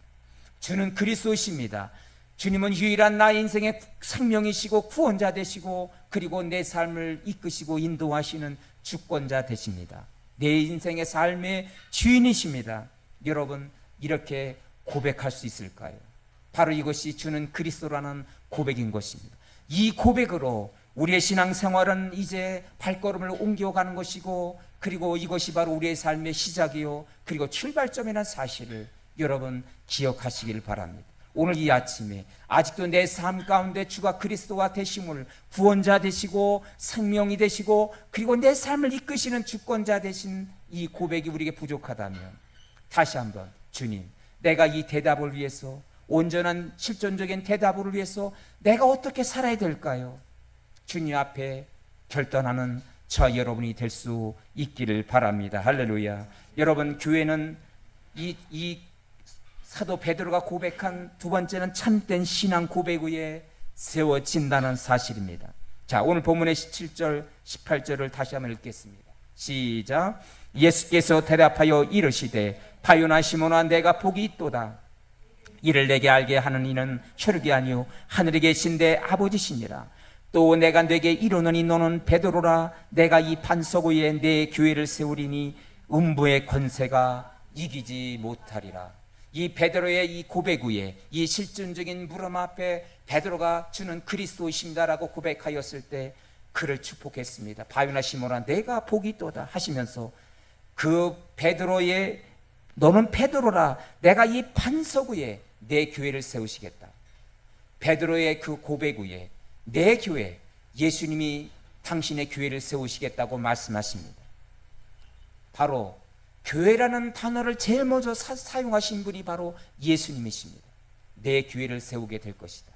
주는 그리스도이십니다. 주님은 유일한 나의 인생의 생명이시고 구원자 되시고 그리고 내 삶을 이끄시고 인도하시는 주권자 되십니다. 내 인생의 삶의 주인이십니다. 여러분, 이렇게 고백할 수 있을까요? 바로 이것이 주는 그리스도라는 고백인 것입니다. 이 고백으로 우리의 신앙생활은 이제 발걸음을 옮겨가는 것이고, 그리고 이것이 바로 우리의 삶의 시작이요 그리고 출발점이라는 사실을 여러분 기억하시길 바랍니다. 오늘 이 아침에 아직도 내 삶 가운데 주가 그리스도와 되심을, 구원자 되시고 생명이 되시고 그리고 내 삶을 이끄시는 주권자 되신 이 고백이 우리에게 부족하다면 다시 한번, 주님, 내가 이 대답을 위해서, 온전한 실존적인 대답을 위해서 내가 어떻게 살아야 될까요? 주님 앞에 결단하는 저 여러분이 될 수 있기를 바랍니다. 할렐루야. 여러분, 교회는 이 사도 베드로가 고백한 두 번째는 참된 신앙 고백 위에 세워진다는 사실입니다. 자, 오늘 본문의 17절 18절을 다시 한번 읽겠습니다. 시작. 예수께서 대답하여 이르시되 바요나 시몬아, 내가 복이 있도다. 이를 내게 알게 하는 이는 혈육이 아니요 하늘에 계신데 아버지시니라. 또 내가 내게 이르노니 너는 베드로라. 내가 이 반석 위에 내 교회를 세우리니 음부의 권세가 이기지 못하리라. 이 베드로의 이 고백 위에, 이 실존적인 물음 앞에 베드로가 주는 그리스도이십니다라고 고백하였을 때 그를 축복했습니다. 바요나 시몬아, 내가 복이 있도다 하시면서 그 베드로의, 너는 베드로라. 내가 이 반석 위에 내 교회를 세우시겠다. 베드로의 그 고백 위에 내 교회, 예수님이 당신의 교회를 세우시겠다고 말씀하십니다. 바로 교회라는 단어를 제일 먼저 사용하신 분이 바로 예수님이십니다. 내 교회를 세우게 될 것이다.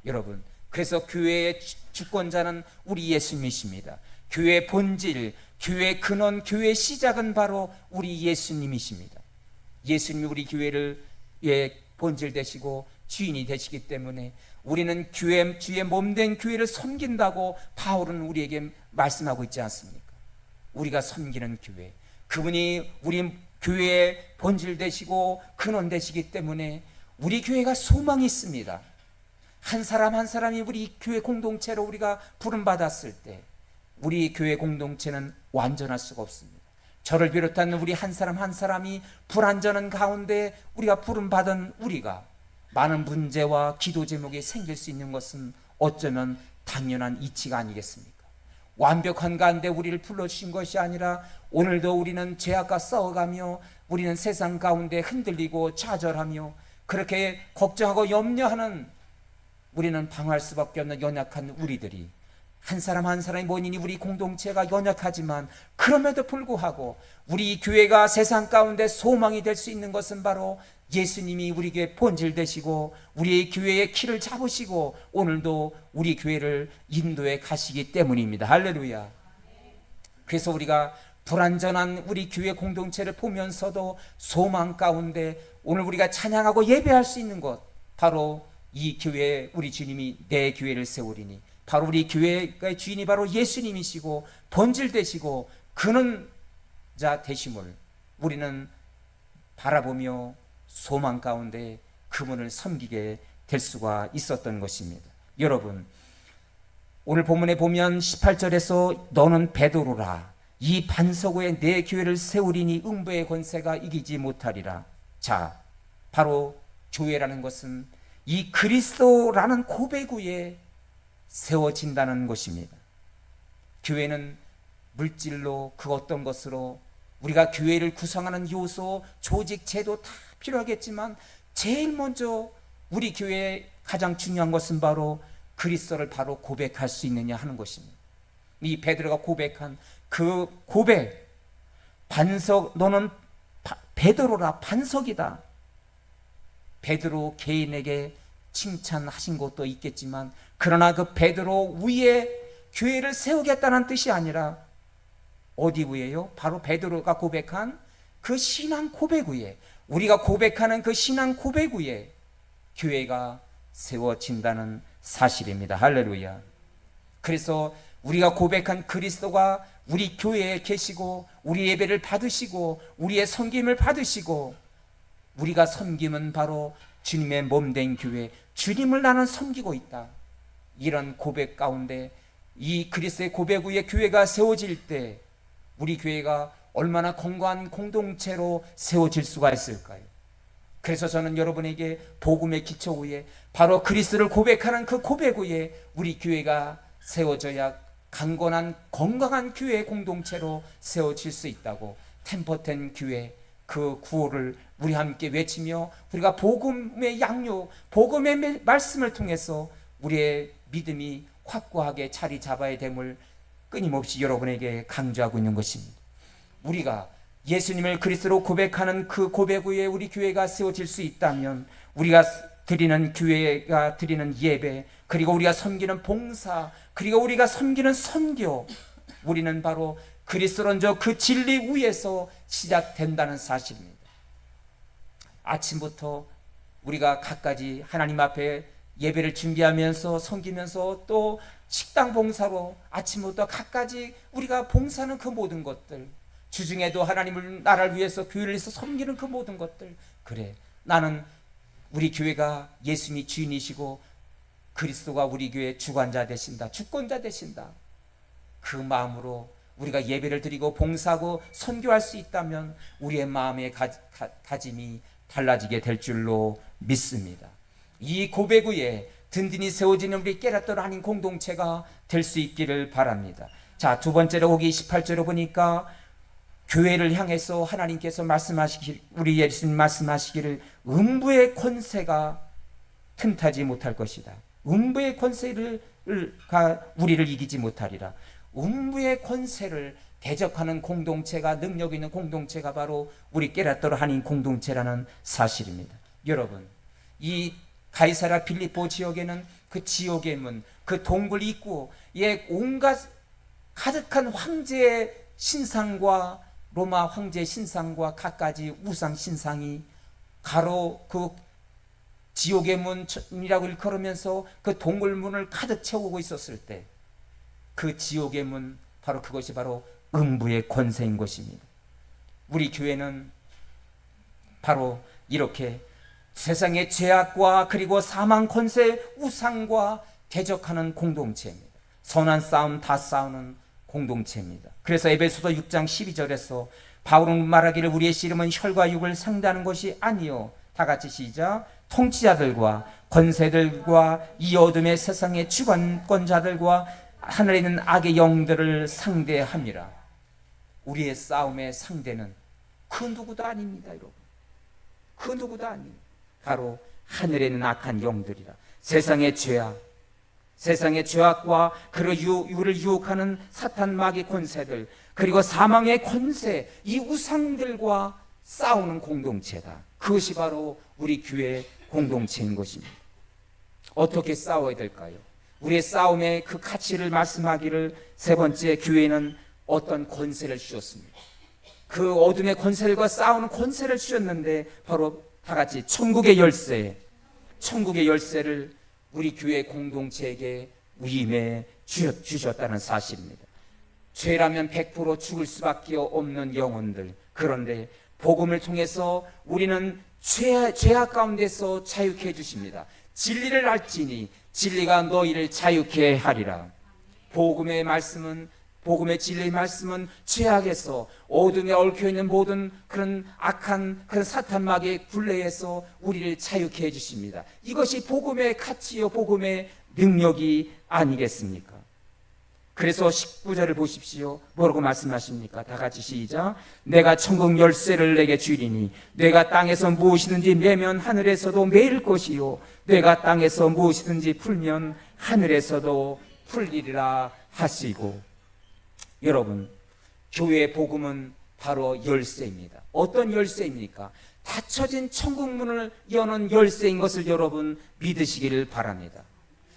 여러분, 그래서 교회의 주권자는 우리 예수님이십니다. 교회의 본질, 교회의 근원, 교회의 시작은 바로 우리 예수님이십니다. 예수님이 우리 교회를 본질 되시고 주인이 되시기 때문에 우리는 주의 몸된 교회를 섬긴다고 바울은 우리에게 말씀하고 있지 않습니까? 우리가 섬기는 교회, 그분이 우리 교회의 본질 되시고 근원 되시기 때문에 우리 교회가 소망이 있습니다. 한 사람 한 사람이 우리 교회 공동체로 우리가 부름받았을 때 우리 교회 공동체는 완전할 수가 없습니다. 저를 비롯한 우리 한 사람 한 사람이 불완전한 가운데 우리가 부름받은 우리가 많은 문제와 기도 제목이 생길 수 있는 것은 어쩌면 당연한 이치가 아니겠습니까? 완벽한 가운데 우리를 불러주신 것이 아니라 오늘도 우리는 죄악과 싸워가며 우리는 세상 가운데 흔들리고 좌절하며 그렇게 걱정하고 염려하는, 우리는 방황할 수밖에 없는 연약한 우리들이, 한 사람 한 사람이 본인이 우리 공동체가 연약하지만 그럼에도 불구하고 우리 교회가 세상 가운데 소망이 될 수 있는 것은 바로 예수님이 우리 교회 본질 되시고 우리의 교회의 키를 잡으시고 오늘도 우리 교회를 인도해 가시기 때문입니다. 할렐루야. 그래서 우리가 불완전한 우리 교회 공동체를 보면서도 소망 가운데 오늘 우리가 찬양하고 예배할 수 있는 것, 바로 이 교회, 우리 주님이 내 교회를 세우리니, 바로 우리 교회의 주인이 바로 예수님이시고 본질 되시고 근원자 되심을 우리는 바라보며 소망 가운데 그분을 섬기게 될 수가 있었던 것입니다. 여러분, 오늘 본문에 보면 18절에서 너는 베드로라. 이 반석 위에 내 교회를 세우리니 음부의 권세가 이기지 못하리라. 자, 바로 교회라는 것은 이 그리스도라는 고백 위에 세워진다는 것입니다. 교회는 물질로 그 어떤 것으로 우리가 교회를 구성하는 요소, 조직, 제도 다 필요하겠지만 제일 먼저 우리 교회의 가장 중요한 것은 바로 그리스도를 바로 고백할 수 있느냐 하는 것입니다. 이 베드로가 고백한 그 고백, 반석, 너는 베드로라, 반석이다. 베드로 개인에게 칭찬하신 것도 있겠지만 그러나 그 베드로 위에 교회를 세우겠다는 뜻이 아니라 어디 위에요? 바로 베드로가 고백한 그 신앙 고백 위에, 우리가 고백하는 그 신앙 고백 위에 교회가 세워진다는 사실입니다. 할렐루야. 그래서 우리가 고백한 그리스도가 우리 교회에 계시고 우리 예배를 받으시고 우리의 섬김을 받으시고 우리가 섬김은 바로 주님의 몸된 교회, 주님을 나는 섬기고 있다. 이런 고백 가운데 이 그리스도의 고백 위에 교회가 세워질 때 우리 교회가 얼마나 건강한 공동체로 세워질 수가 있을까요? 그래서 저는 여러분에게 복음의 기초 위에 바로 그리스도를 고백하는 그 고백 위에 우리 교회가 세워져야 강건한 건강한 교회 공동체로 세워질 수 있다고, 템퍼텐 교회 그 구호를 우리 함께 외치며 우리가 복음의 양육, 복음의 말씀을 통해서 우리의 믿음이 확고하게 자리 잡아야 됨을 끊임없이 여러분에게 강조하고 있는 것입니다. 우리가 예수님을 그리스도로 고백하는 그 고백 위에 우리 교회가 세워질 수 있다면 우리가 드리는 교회가 드리는 예배, 그리고 우리가 섬기는 봉사, 그리고 우리가 섬기는 선교, 우리는 바로 그리스도론저 그 진리 위에서 시작된다는 사실입니다. 아침부터 우리가 갖가지 하나님 앞에 예배를 준비하면서 섬기면서 또 식당 봉사로 아침부터 갖가지 우리가 봉사하는 그 모든 것들, 주중에도 하나님을 나라를 위해서 교회를 위해서 섬기는 그 모든 것들, 그래 나는 우리 교회가 예수님이 주인이시고 그리스도가 우리 교회의 주관자 되신다, 주권자 되신다, 그 마음으로 우리가 예배를 드리고 봉사하고 선교할 수 있다면 우리의 마음의 다짐이 달라지게 될 줄로 믿습니다. 이 고백 위에 든든히 세워지는 우리 깨닫던 하나님 공동체가 될 수 있기를 바랍니다. 자, 두 번째로 거기 18절에 보니까 교회를 향해서 하나님께서 말씀하시길, 우리 예수님 말씀하시기를 음부의 권세가 틈타지 못할 것이다. 음부의 권세를 우리를 이기지 못하리라. 음부의 권세를 대적하는 공동체가, 능력 있는 공동체가 바로 우리 깨닫도록 하나님 공동체라는 사실입니다. 여러분, 이 가이사랴 빌립보 지역에는 그 지옥의 문, 그 동굴 입구에 온갖 가득한 황제의 신상과 로마 황제의 신상과 갖가지 우상 신상이 가로 그 지옥의 문이라고 일컬으면서 그 동굴 문을 가득 채우고 있었을 때 그 지옥의 문, 바로 그것이 바로 음부의 권세인 것입니다. 우리 교회는 바로 이렇게 세상의 죄악과 그리고 사망 권세 우상과 대적하는 공동체입니다. 선한 싸움 다 싸우는 공동체입니다. 그래서 에베소서 6장 12절에서 바울은 말하기를 우리의 씨름은 혈과 육을 상대하는 것이 아니요, 다 같이 시작, 통치자들과 권세들과 이 어둠의 세상의 주관권자들과 하늘에 있는 악의 영들을 상대함이라. 우리의 싸움의 상대는 그 누구도 아닙니다, 여러분. 그 누구도 아닙니다. 바로 하늘에 있는 악한 영들이라. 세상의 죄악, 세상의 죄악과 우리를 유혹하는 사탄 마귀 권세들, 그리고 사망의 권세, 이 우상들과 싸우는 공동체다. 그것이 바로 우리 교회의 공동체인 것입니다. 어떻게 싸워야 될까요? 우리의 싸움의 그 가치를 말씀하기를, 세 번째, 교회는 어떤 권세를 주셨습니다. 그 어둠의 권세들과 싸우는 권세를 주셨는데 바로 다 같이 천국의 열쇠, 천국의 열쇠를 우리 교회 공동체에게 위임해 주셨다는 사실입니다. 죄라면 100% 죽을 수밖에 없는 영혼들, 그런데 복음을 통해서 우리는 죄악 가운데서 자유케 해주십니다. 진리를 알지니 진리가 너희를 자유케 하리라. 복음의 말씀은, 복음의 진리의 말씀은 죄악에서, 어둠에 얽혀있는 모든 그런 악한 그런 사탄 마귀의 굴레에서 우리를 자유케 해주십니다. 이것이 복음의 가치요, 복음의 능력이 아니겠습니까? 그래서 19절을 보십시오. 뭐라고 말씀하십니까? 다 같이 시작. 내가 천국 열쇠를 내게 주리니 내가 땅에서 무엇이든지 매면 하늘에서도 매일 것이요 내가 땅에서 무엇이든지 풀면 하늘에서도 풀리리라 하시고. 여러분, 교회의 복음은 바로 열쇠입니다. 어떤 열쇠입니까? 닫혀진 천국 문을 여는 열쇠인 것을 여러분 믿으시기를 바랍니다.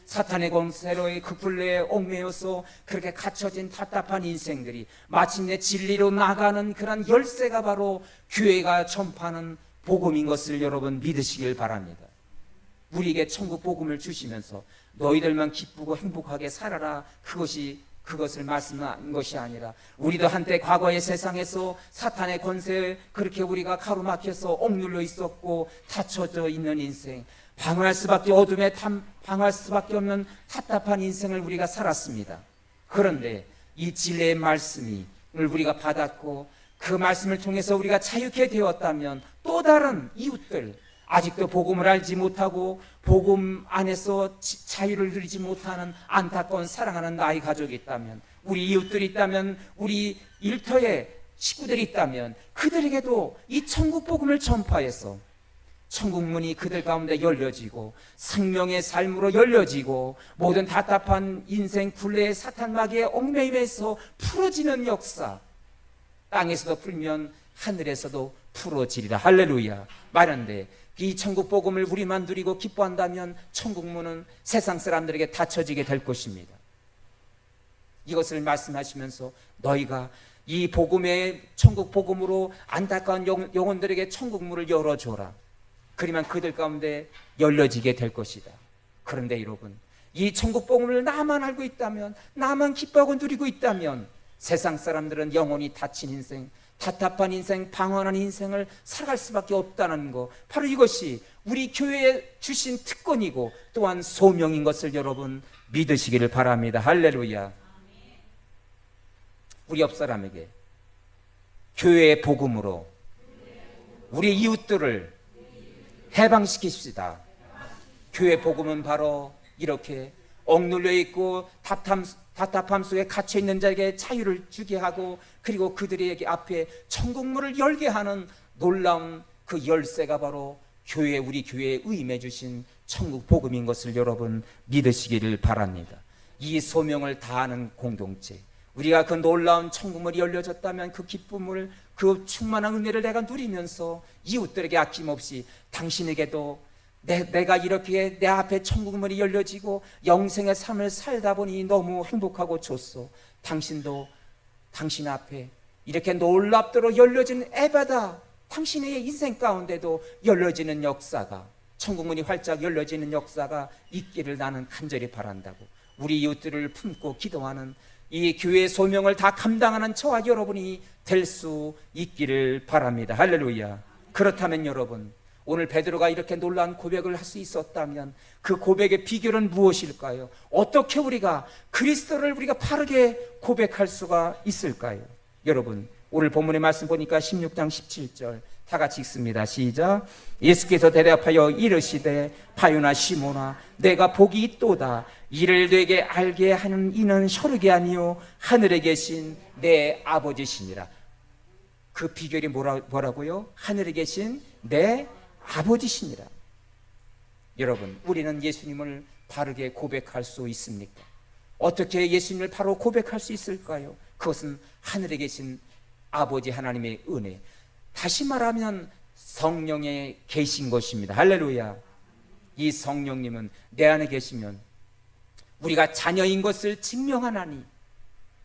사탄의 권세로의 그 굴레에 얽매여서 그렇게 갇혀진 답답한 인생들이 마침내 진리로 나가는 그런 열쇠가 바로 교회가 전파하는 복음인 것을 여러분 믿으시길 바랍니다. 우리에게 천국 복음을 주시면서 너희들만 기쁘고 행복하게 살아라, 그것이 그것을 말씀한 것이 아니라 우리도 한때 과거의 세상에서 사탄의 권세에 그렇게 우리가 가로막혀서 억눌려 있었고 닫혀져 있는 인생, 방황할 수밖에 어둠에 방황할 수밖에 없는 답답한 인생을 우리가 살았습니다. 그런데 이 진리의 말씀을 우리가 받았고 그 말씀을 통해서 우리가 자유케 되었다면 또 다른 이웃들, 아직도 복음을 알지 못하고 복음 안에서 자유를 누리지 못하는 안타까운 사랑하는 나의 가족이 있다면, 우리 이웃들이 있다면, 우리 일터에 식구들이 있다면 그들에게도 이 천국 복음을 전파해서 천국 문이 그들 가운데 열려지고 생명의 삶으로 열려지고 모든 답답한 인생 굴레의 사탄 마귀의 얽매임에서 풀어지는 역사, 땅에서도 풀면 하늘에서도 풀어지리라. 할렐루야. 말한데 이 천국 복음을 우리만 누리고 기뻐한다면 천국 문은 세상 사람들에게 닫혀지게 될 것입니다. 이것을 말씀하시면서 너희가 이 복음의 천국 복음으로 안타까운 영혼들에게 천국 문을 열어줘라. 그러면 그들 가운데 열려지게 될 것이다. 그런데 여러분, 이 천국 복음을 나만 알고 있다면, 나만 기뻐하고 누리고 있다면 세상 사람들은 영혼이 닫힌 인생, 답답한 인생, 방황한 인생을 살아갈 수밖에 없다는 것, 바로 이것이 우리 교회에 주신 특권이고 또한 소명인 것을 여러분 믿으시기를 바랍니다. 할렐루야. 우리 옆 사람에게 교회의 복음으로 우리 이웃들을 해방시키십시다. 교회 복음은 바로 이렇게 억눌려 있고 답답함 속에 갇혀 있는 자에게 자유를 주게 하고, 그리고 그들에게 앞에 천국문을 열게 하는 놀라운 그 열쇠가 바로 교회, 우리 교회에 의임해 주신 천국 복음인 것을 여러분 믿으시기를 바랍니다. 이 소명을 다하는 공동체, 우리가 그 놀라운 천국문이 열려졌다면 그 기쁨을, 그 충만한 은혜를 내가 누리면서 이웃들에게 아낌없이 당신에게도 내가 이렇게 내 앞에 천국문이 열려지고 영생의 삶을 살다 보니 너무 행복하고 좋소. 당신도 당신 앞에 이렇게 놀랍도록 열려진 에바다, 당신의 인생 가운데도 열려지는 역사가, 천국문이 활짝 열려지는 역사가 있기를 나는 간절히 바란다고, 우리 이웃들을 품고 기도하는 이 교회의 소명을 다 감당하는 저와 여러분이 될 수 있기를 바랍니다. 할렐루야. 그렇다면 여러분, 오늘 베드로가 이렇게 놀라운 고백을 할 수 있었다면 그 고백의 비결은 무엇일까요? 어떻게 우리가 그리스도를 우리가 바르게 고백할 수가 있을까요? 여러분, 오늘 본문의 말씀 보니까 16장 17절 다 같이 읽습니다. 시작. 예수께서 대답하여 이르시되 바요나 시몬아, 내가 복이 있도다. 이를 내게 알게 하는 이는 혈육이 아니요 하늘에 계신 내 아버지시니라. 그 비결이 뭐라고요? 하늘에 계신 내 아버지시니라. 여러분, 우리는 예수님을 바르게 고백할 수 있습니까? 어떻게 예수님을 바로 고백할 수 있을까요? 그것은 하늘에 계신 아버지 하나님의 은혜, 다시 말하면 성령에 계신 것입니다. 할렐루야. 이 성령님은 내 안에 계시면 우리가 자녀인 것을 증명하나니,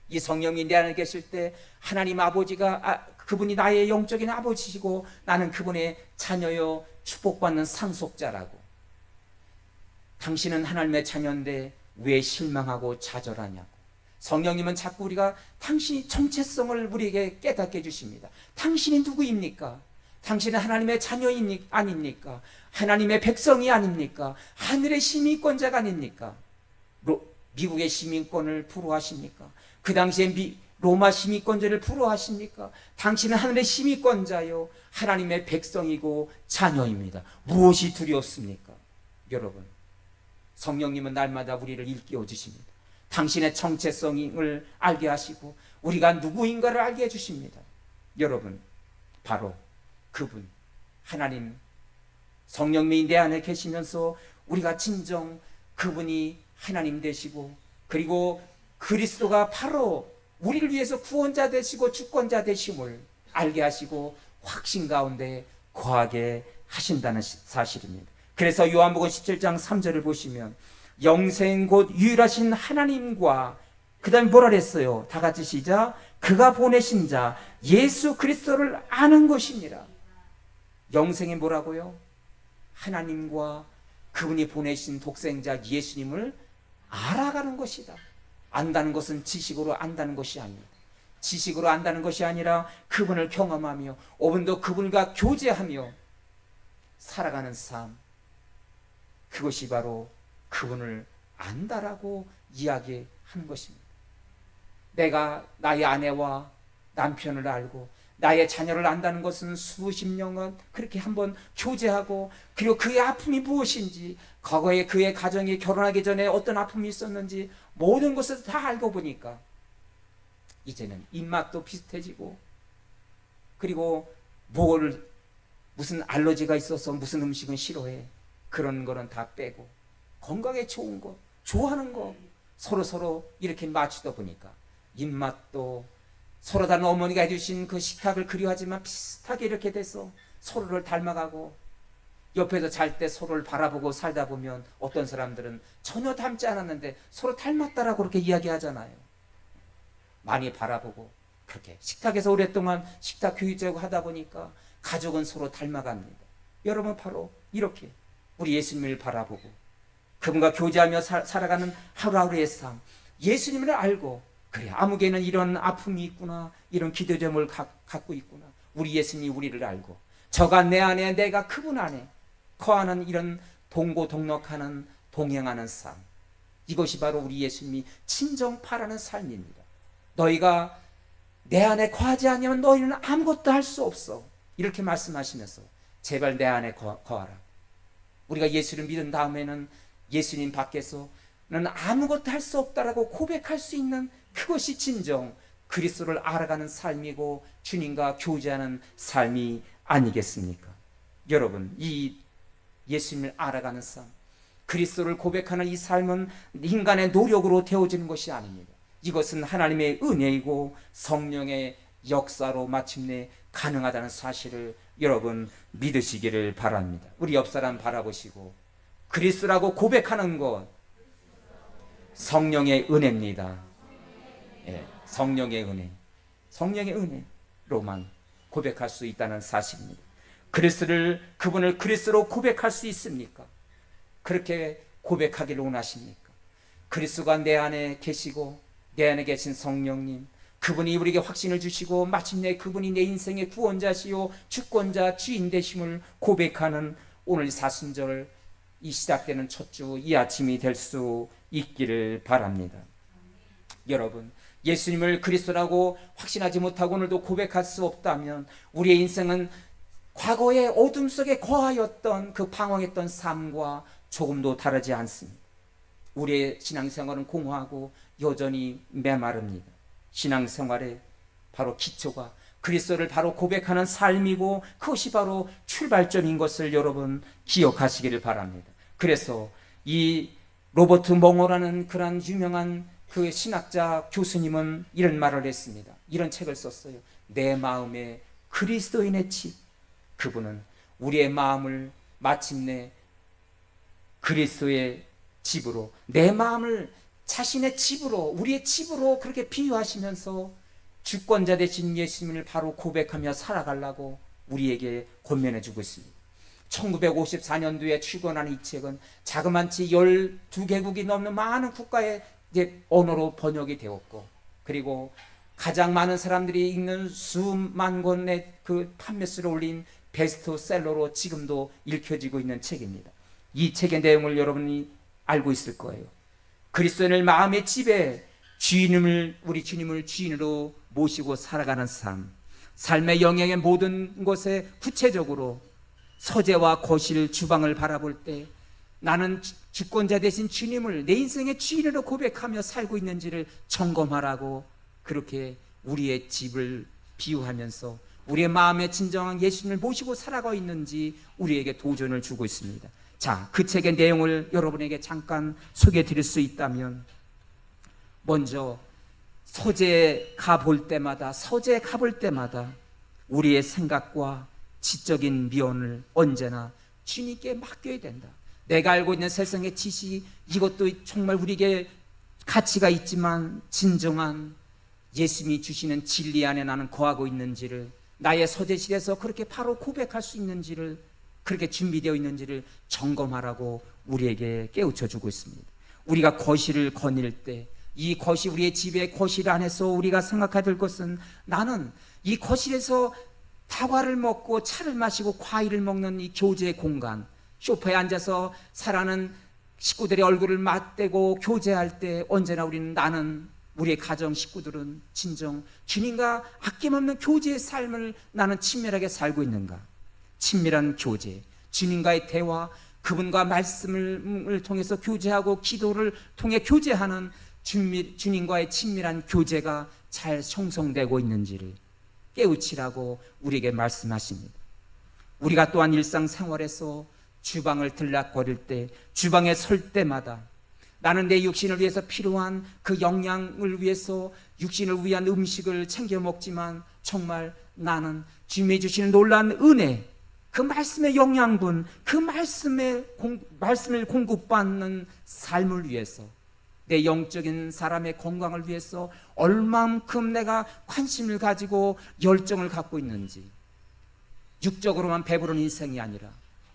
이 성령이 내 안에 계실 때 하나님 아버지가 그분이 나의 영적인 아버지시고 나는 그분의 자녀요 축복받는 상속자라고. 당신은 하나님의 자녀인데 왜 실망하고 좌절하냐고. 성령님은 자꾸 우리가 당신이 정체성을 우리에게 깨닫게 해주십니다. 당신이 누구입니까? 당신은 하나님의 아닙니까? 하나님의 백성이 아닙니까? 하늘의 시민권자가 아닙니까? 미국의 시민권을 불허하십니까? 그 당시에 로마 시민권자를 불허하십니까? 당신은 하늘의 시민권자요 하나님의 백성이고 자녀입니다. 무엇이 두려웠습니까? 여러분, 성령님은 날마다 우리를 일깨워 주십니다. 당신의 정체성을 알게 하시고 우리가 누구인가를 알게 해주십니다. 여러분, 바로 그분 하나님 성령님이 내 안에 계시면서 우리가 진정 그분이 하나님 되시고, 그리고 그리스도가 바로 우리를 위해서 구원자 되시고 주권자 되심을 알게 하시고 확신 가운데 거하게 하신다는 사실입니다. 그래서 요한복음 17장 3절을 보시면 영생 곧 유일하신 하나님과 그 다음에 뭐라 그랬어요? 다 같이 시작. 그가 보내신 자 예수 그리스도를 아는 것이니라. 영생이 뭐라고요? 하나님과 그분이 보내신 독생자 예수님을 알아가는 것이다. 안다는 것은 지식으로 안다는 것이 아닙니다. 지식으로 안다는 것이 아니라 그분을 경험하며 오분도 그분과 교제하며 살아가는 삶, 그것이 바로 그분을 안다라고 이야기하는 것입니다. 내가 나의 아내와 남편을 알고 나의 자녀를 안다는 것은 수십 년간 그렇게 한번 교제하고 그리고 그의 아픔이 무엇인지, 과거에 그의 가정이 결혼하기 전에 어떤 아픔이 있었는지 모든 것을 다 알고 보니까 이제는 입맛도 비슷해지고, 그리고 무슨 알러지가 있어서 무슨 음식은 싫어해, 그런 거는 다 빼고 건강에 좋은 거, 좋아하는 거 서로 이렇게 맞추다 보니까 입맛도 서로 다른 어머니가 해주신 그 식탁을 그리워하지만 비슷하게 이렇게 돼서 서로를 닮아가고, 옆에서 잘 때 서로를 바라보고 살다 보면 어떤 사람들은 전혀 닮지 않았는데 서로 닮았다라고 그렇게 이야기하잖아요. 많이 바라보고 그렇게 식탁에서 오랫동안 식탁 교육자고 하다 보니까 가족은 서로 닮아갑니다. 여러분, 바로 이렇게 우리 예수님을 바라보고 그분과 교제하며 살아가는 하루하루의 삶, 예수님을 알고, 그래, 아무개는 이런 아픔이 있구나, 이런 기도점을 갖고 있구나, 우리 예수님이 우리를 알고 저가 내 안에 내가 그분 안에 거하는 이런 동고동락하는 동행하는 삶, 이것이 바로 우리 예수님이 친정 바라는 삶입니다. 너희가 내 안에 거하지 않으면 너희는 아무것도 할 수 없어, 이렇게 말씀하시면서 제발 내 안에 거하라. 우리가 예수를 믿은 다음에는 예수님 밖에서 는 아무것도 할 수 없다라고 고백할 수 있는 그것이 진정 그리스도를 알아가는 삶이고 주님과 교제하는 삶이 아니겠습니까? 여러분, 이 예수님을 알아가는 삶, 그리스도를 고백하는 이 삶은 인간의 노력으로 되어지는 것이 아닙니다. 이것은 하나님의 은혜이고 성령의 역사로 마침내 가능하다는 사실을 여러분 믿으시기를 바랍니다. 우리 옆 사람 바라보시고, 그리스도라고 고백하는 것 성령의 은혜입니다. 예, 성령의 은혜, 성령의 은혜로만 고백할 수 있다는 사실입니다. 그분을 그리스도로 고백할 수 있습니까? 그렇게 고백하기를 원하십니까? 그리스도가 내 안에 계시고 내 안에 계신 성령님, 그분이 우리에게 확신을 주시고 마침내 그분이 내 인생의 구원자시요 주권자 주인 되심을 고백하는 오늘 사순절 이 시작되는 첫 주 이 아침이 될 수 있기를 바랍니다. 여러분, 예수님을 그리스도라고 확신하지 못하고 오늘도 고백할 수 없다면 우리의 인생은 과거의 어둠 속에 거하였던 그 방황했던 삶과 조금도 다르지 않습니다. 우리의 신앙생활은 공허하고 여전히 메마릅니다. 신앙생활의 바로 기초가 그리스도를 바로 고백하는 삶이고 그것이 바로 출발점인 것을 여러분 기억하시기를 바랍니다. 그래서 이 로버트 몽어라는 그런 유명한 그 신학자 교수님은 이런 말을 했습니다. 이런 책을 썼어요. 내 마음에 그리스도인의 집. 그분은 우리의 마음을 마침내 그리스도의 집으로, 내 마음을 자신의 집으로, 우리의 집으로 그렇게 비유하시면서 주권자 되신 예수님을 바로 고백하며 살아가려고 우리에게 권면해 주고 있습니다. 1954년도에 출간한 이 책은 자그만치 12개국이 넘는 많은 국가의 언어로 번역이 되었고, 그리고 가장 많은 사람들이 읽는 수만 권의 그 판매수를 올린 베스트셀러로 지금도 읽혀지고 있는 책입니다. 이 책의 내용을 여러분이 알고 있을 거예요. 그리스도인을 마음의 집에 우리 주님을 주인으로 모시고 살아가는 삶, 삶의 영역의 모든 것에 구체적으로 서재와 거실, 주방을 바라볼 때 나는 주권자 되신 주님을 내 인생의 주인으로 고백하며 살고 있는지를 점검하라고 그렇게 우리의 집을 비유하면서 우리의 마음에 진정한 예수님을 모시고 살아가고 있는지 우리에게 도전을 주고 있습니다. 자, 그 책의 내용을 여러분에게 잠깐 소개해 드릴 수 있다면, 먼저 서재에 가볼 때마다 우리의 생각과 지적인 미원을 언제나 주님께 맡겨야 된다. 내가 알고 있는 세상의 지식, 이것도 정말 우리에게 가치가 있지만 진정한 예수님이 주시는 진리 안에 나는 거하고 있는지를, 나의 서재실에서 그렇게 바로 고백할 수 있는지를, 그렇게 준비되어 있는지를 점검하라고 우리에게 깨우쳐 주고 있습니다. 우리가 거실을 거닐 때 이 거실, 우리의 집의 거실 안에서 우리가 생각해야 될 것은, 나는 이 거실에서 다과를 먹고 차를 마시고 과일을 먹는 이 교제의 공간, 소파에 앉아서 사랑하는 식구들의 얼굴을 맞대고 교제할 때 언제나 나는, 우리의 가정 식구들은 진정 주님과 아낌없는 교제의 삶을 나는 친밀하게 살고 있는가? 친밀한 교제, 주님과의 대화, 그분과 말씀을 통해서 교제하고 기도를 통해 교제하는 주님과의 친밀한 교제가 잘 형성되고 있는지를 깨우치라고 우리에게 말씀하십니다. 우리가 또한 일상생활에서 주방을 들락거릴 때, 주방에 설 때마다 나는 내 육신을 위해서 필요한 그 영양을 위해서 육신을 위한 음식을 챙겨 먹지만, 정말 나는 주님이 주시는 놀라운 은혜, 그 말씀의 영양분, 그 말씀을 공급받는 삶을 위해서, 내 영적인 사람의 건강을 위해서 얼만큼 내가 관심을 가지고 열정을 갖고 있는지, 육적으로만 배부른 인생이 아니라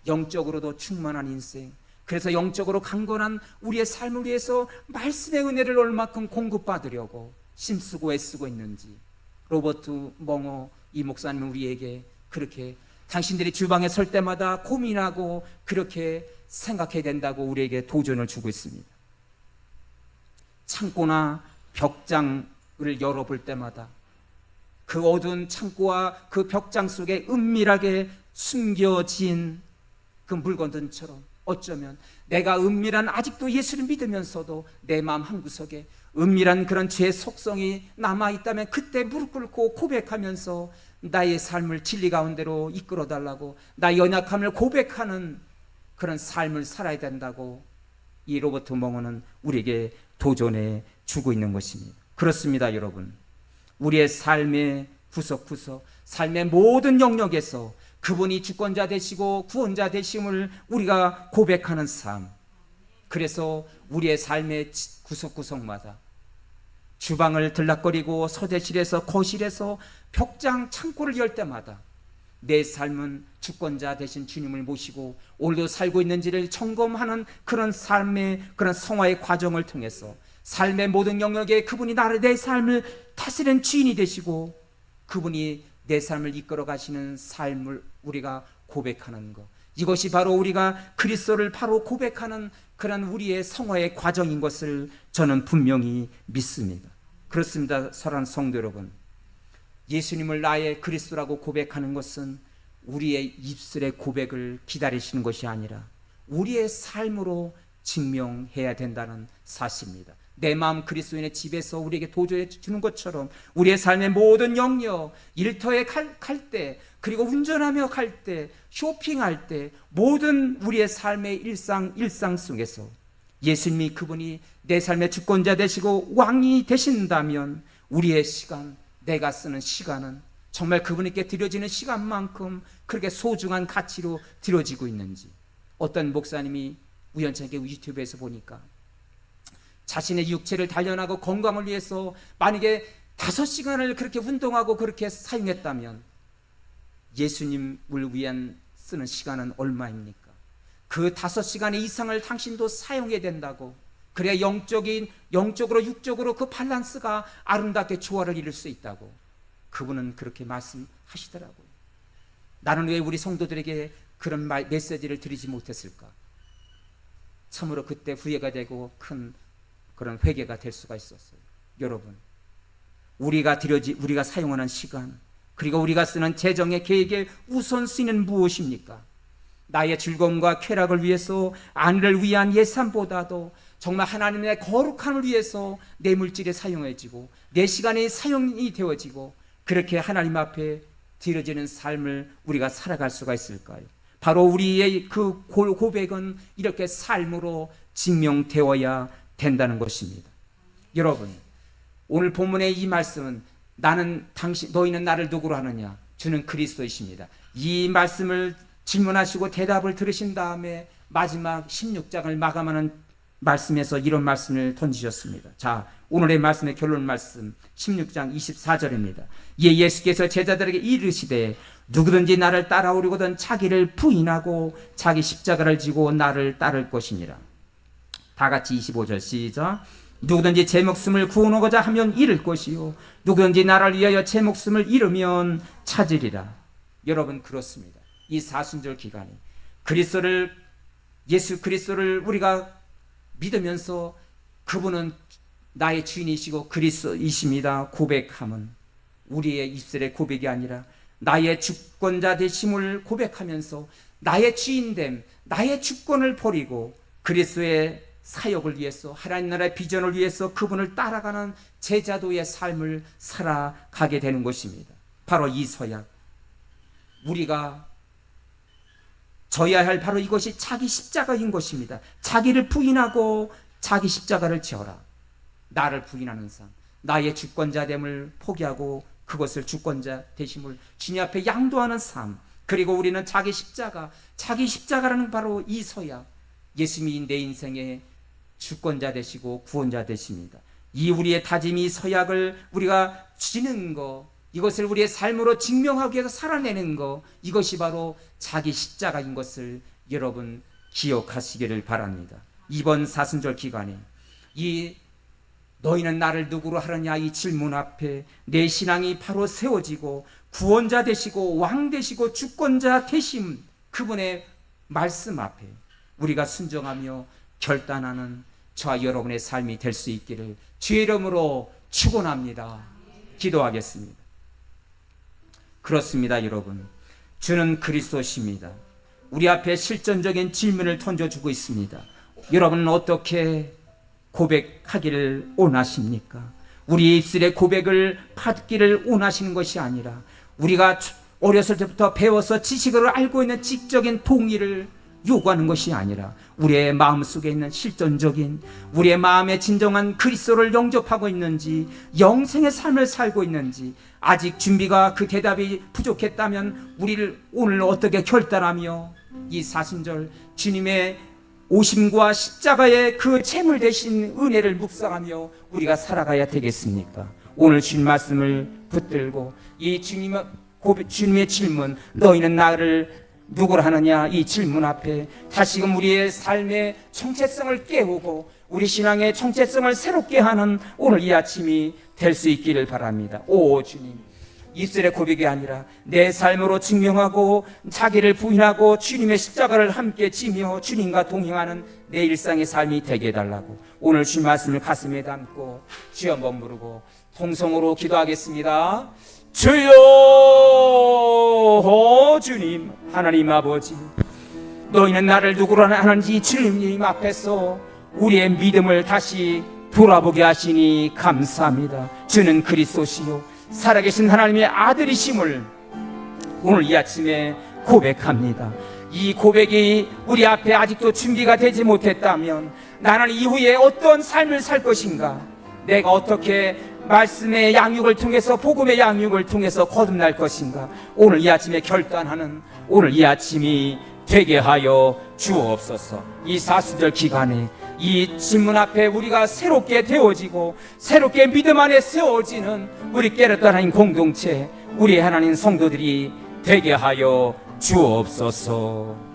영적으로도 충만한 인생, 그래서 영적으로 강건한 우리의 삶을 위해서 말씀의 은혜를 얼마큼 공급받으려고 힘쓰고 애쓰고 있는지, 로버트 멍어 이 목사님은 우리에게 그렇게 당신들이 주방에 설 때마다 고민하고 그렇게 생각해야 된다고 우리에게 도전을 주고 있습니다. 창고나 벽장을 열어볼 때마다 그 어두운 창고와 그 벽장 속에 은밀하게 숨겨진 그 물건들처럼, 어쩌면 내가 은밀한, 아직도 예수를 믿으면서도 내 마음 한구석에 은밀한 그런 죄의 속성이 남아있다면, 그때 무릎 꿇고 고백하면서 나의 삶을 진리 가운데로 이끌어달라고, 나의 연약함을 고백하는 그런 삶을 살아야 된다고 이 로버트 멍어는 우리에게 도전해 주고 있는 것입니다. 그렇습니다, 여러분. 우리의 삶의 구석구석, 삶의 모든 영역에서 그분이 주권자 되시고 구원자 되심을 우리가 고백하는 삶. 그래서 우리의 삶의 구석구석마다, 주방을 들락거리고 서재실에서, 거실에서, 벽장, 창고를 열 때마다 내 삶은 주권자 되신 주님을 모시고 오늘도 살고 있는지를 점검하는 그런 삶의, 그런 성화의 과정을 통해서 삶의 모든 영역에 그분이 내 삶을 다스리는 주인이 되시고 그분이 내 삶을 이끌어 가시는 삶을 우리가 고백하는 것, 이것이 바로 우리가 그리스도를 바로 고백하는 그런 우리의 성화의 과정인 것을 저는 분명히 믿습니다. 그렇습니다, 사랑하는 성도 여러분. 예수님을 나의 그리스도라고 고백하는 것은 우리의 입술의 고백을 기다리시는 것이 아니라 우리의 삶으로 증명해야 된다는 사실입니다. 내 마음 그리스도인의 집에서 우리에게 도전해 주는 것처럼 우리의 삶의 모든 영역, 일터에 갈 때, 그리고 운전하며 갈 때, 쇼핑할 때, 모든 우리의 삶의 일상 속에서 예수님이 그분이 내 삶의 주권자 되시고 왕이 되신다면 우리의 시간, 내가 쓰는 시간은 정말 그분께 드려지는 시간만큼 그렇게 소중한 가치로 드려지고 있는지. 어떤 목사님이 우연찮게 유튜브에서 보니까 자신의 육체를 단련하고 건강을 위해서 만약에 5시간을 그렇게 운동하고 그렇게 사용했다면 예수님을 위한 쓰는 시간은 얼마입니까? 그 5시간 이상을 당신도 사용해야 된다고. 그래야 영적으로 육적으로 그 밸런스가 아름답게 조화를 이룰 수 있다고 그분은 그렇게 말씀하시더라고요. 나는 왜 우리 성도들에게 그런 메시지를 드리지 못했을까? 참으로 그때 후회가 되고 큰 그런 회개가 될 수가 있었어요. 여러분, 우리가 사용하는 시간, 그리고 우리가 쓰는 재정의 계획의 우선순위는 무엇입니까? 나의 즐거움과 쾌락을 위해서, 안위를 위한 예산보다도 정말 하나님의 거룩함을 위해서 내 물질이 사용해지고 내 시간이 사용이 되어지고 그렇게 하나님 앞에 드려지는 삶을 우리가 살아갈 수가 있을까요? 바로 우리의 그 고백은 이렇게 삶으로 증명되어야 된다는 것입니다. 여러분, 오늘 본문의 이 말씀은 너희는 나를 누구로 하느냐? 주는 그리스도이십니다. 이 말씀을 질문하시고 대답을 들으신 다음에 마지막 16장을 마감하는 말씀에서 이런 말씀을 던지셨습니다. 자, 오늘의 말씀의 결론 말씀 16장 24절입니다. 예수께서 제자들에게 이르시되 누구든지 나를 따라오려거든 자기를 부인하고 자기 십자가를 지고 나를 따를 것이니라. 다 같이 25절 시작. 누구든지 제 목숨을 구원하고자 하면 잃을 것이요 누구든지 나를 위하여 제 목숨을 잃으면 찾으리라. 여러분, 그렇습니다. 이 사순절 기간에 예수 그리스도를 우리가 믿으면서 그분은 나의 주인이시고 그리스도이십니다 고백함은 우리의 입술의 고백이 아니라 나의 주권자 되심을 고백하면서 나의 주인됨, 나의 주권을 버리고 그리스도의 사역을 위해서, 하나님 나라의 비전을 위해서 그분을 따라가는 제자도의 삶을 살아가게 되는 것입니다. 바로 이 서약, 우리가 져야 할 바로 이것이 자기 십자가인 것입니다. 자기를 부인하고 자기 십자가를 지어라. 나를 부인하는 삶, 나의 주권자됨을 포기하고 그것을 주권자 되심을 주님 앞에 양도하는 삶, 그리고 우리는 자기 십자가라는 바로 이 서약, 예수님이 내 인생의 주권자 되시고 구원자 되십니다. 이 우리의 다짐이 서약을 우리가 지는 거, 이것을 우리의 삶으로 증명하기 위해서 살아내는 거, 이것이 바로 자기 십자가인 것을 여러분 기억하시기를 바랍니다. 이번 사순절 기간에 이 너희는 나를 누구로 하느냐 이 질문 앞에 내 신앙이 바로 세워지고 구원자 되시고 왕 되시고 주권자 되심 그분의 말씀 앞에 우리가 순종하며 결단하는 저와 여러분의 삶이 될 수 있기를 주의 이름으로 축원합니다. 기도하겠습니다. 그렇습니다, 여러분. 주는 그리스도십니다. 우리 앞에 실전적인 질문을 던져주고 있습니다. 여러분은 어떻게 고백하기를 원하십니까? 우리 입술의 고백을 받기를 원하시는 것이 아니라 우리가 어렸을 때부터 배워서 지식으로 알고 있는 지적인 동의를 요구하는 것이 아니라 우리의 마음속에 있는 실존적인 우리의 마음에 진정한 그리스도를 영접하고 있는지, 영생의 삶을 살고 있는지, 아직 준비가 그 대답이 부족했다면 우리를 오늘 어떻게 결단하며 이 사순절 주님의 오심과 십자가의 그 제물 대신 은혜를 묵상하며 우리가 살아가야 되겠습니까? 오늘 주님 말씀을 붙들고 이 주님의 질문, 너희는 나를 누구라 하느냐 이 질문 앞에 다시금 우리의 삶의 정체성을 깨우고 우리 신앙의 정체성을 새롭게 하는 오늘 이 아침이 될 수 있기를 바랍니다. 오 주님, 입술의 고백이 아니라 내 삶으로 증명하고 자기를 부인하고 주님의 십자가를 함께 지며 주님과 동행하는 내 일상의 삶이 되게 해달라고 오늘 주님 말씀을 가슴에 담고 주여 한번 부르고 통성으로 기도하겠습니다. 주여 주님 하나님 아버지, 너희는 나를 누구로 하는지 주님 앞에서 우리의 믿음을 다시 돌아보게 하시니 감사합니다. 주는 그리스도시요 살아계신 하나님의 아들이심을 오늘 이 아침에 고백합니다. 이 고백이 우리 앞에 아직도 준비가 되지 못했다면 나는 이후에 어떤 삶을 살 것인가, 내가 어떻게 말씀의 양육을 통해서 복음의 양육을 통해서 거듭날 것인가, 오늘 이 아침에 결단하는 오늘 이 아침이 되게 하여 주옵소서. 이 사순절 기간에 이 질문 앞에 우리가 새롭게 되어지고 새롭게 믿음 안에 세워지는 우리 깨닫던 하나님 공동체, 우리 하나님 성도들이 되게 하여 주옵소서.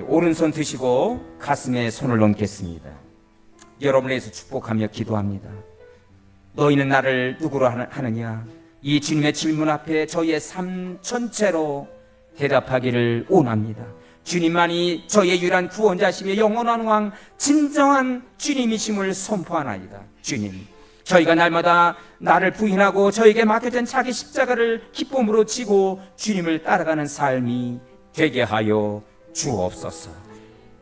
오른손 드시고 가슴에 손을 얹겠습니다. 여러분에서 축복하며 기도합니다. 너희는 나를 누구로 하느냐 이 주님의 질문 앞에 저희의 삶 전체로 대답하기를 원합니다. 주님만이 저희의 유일한 구원자시며 영원한 왕 진정한 주님이심을 선포하나이다. 주님, 저희가 날마다 나를 부인하고 저에게 맡겨진 자기 십자가를 기쁨으로 지고 주님을 따라가는 삶이 되게 하여 주옵소서.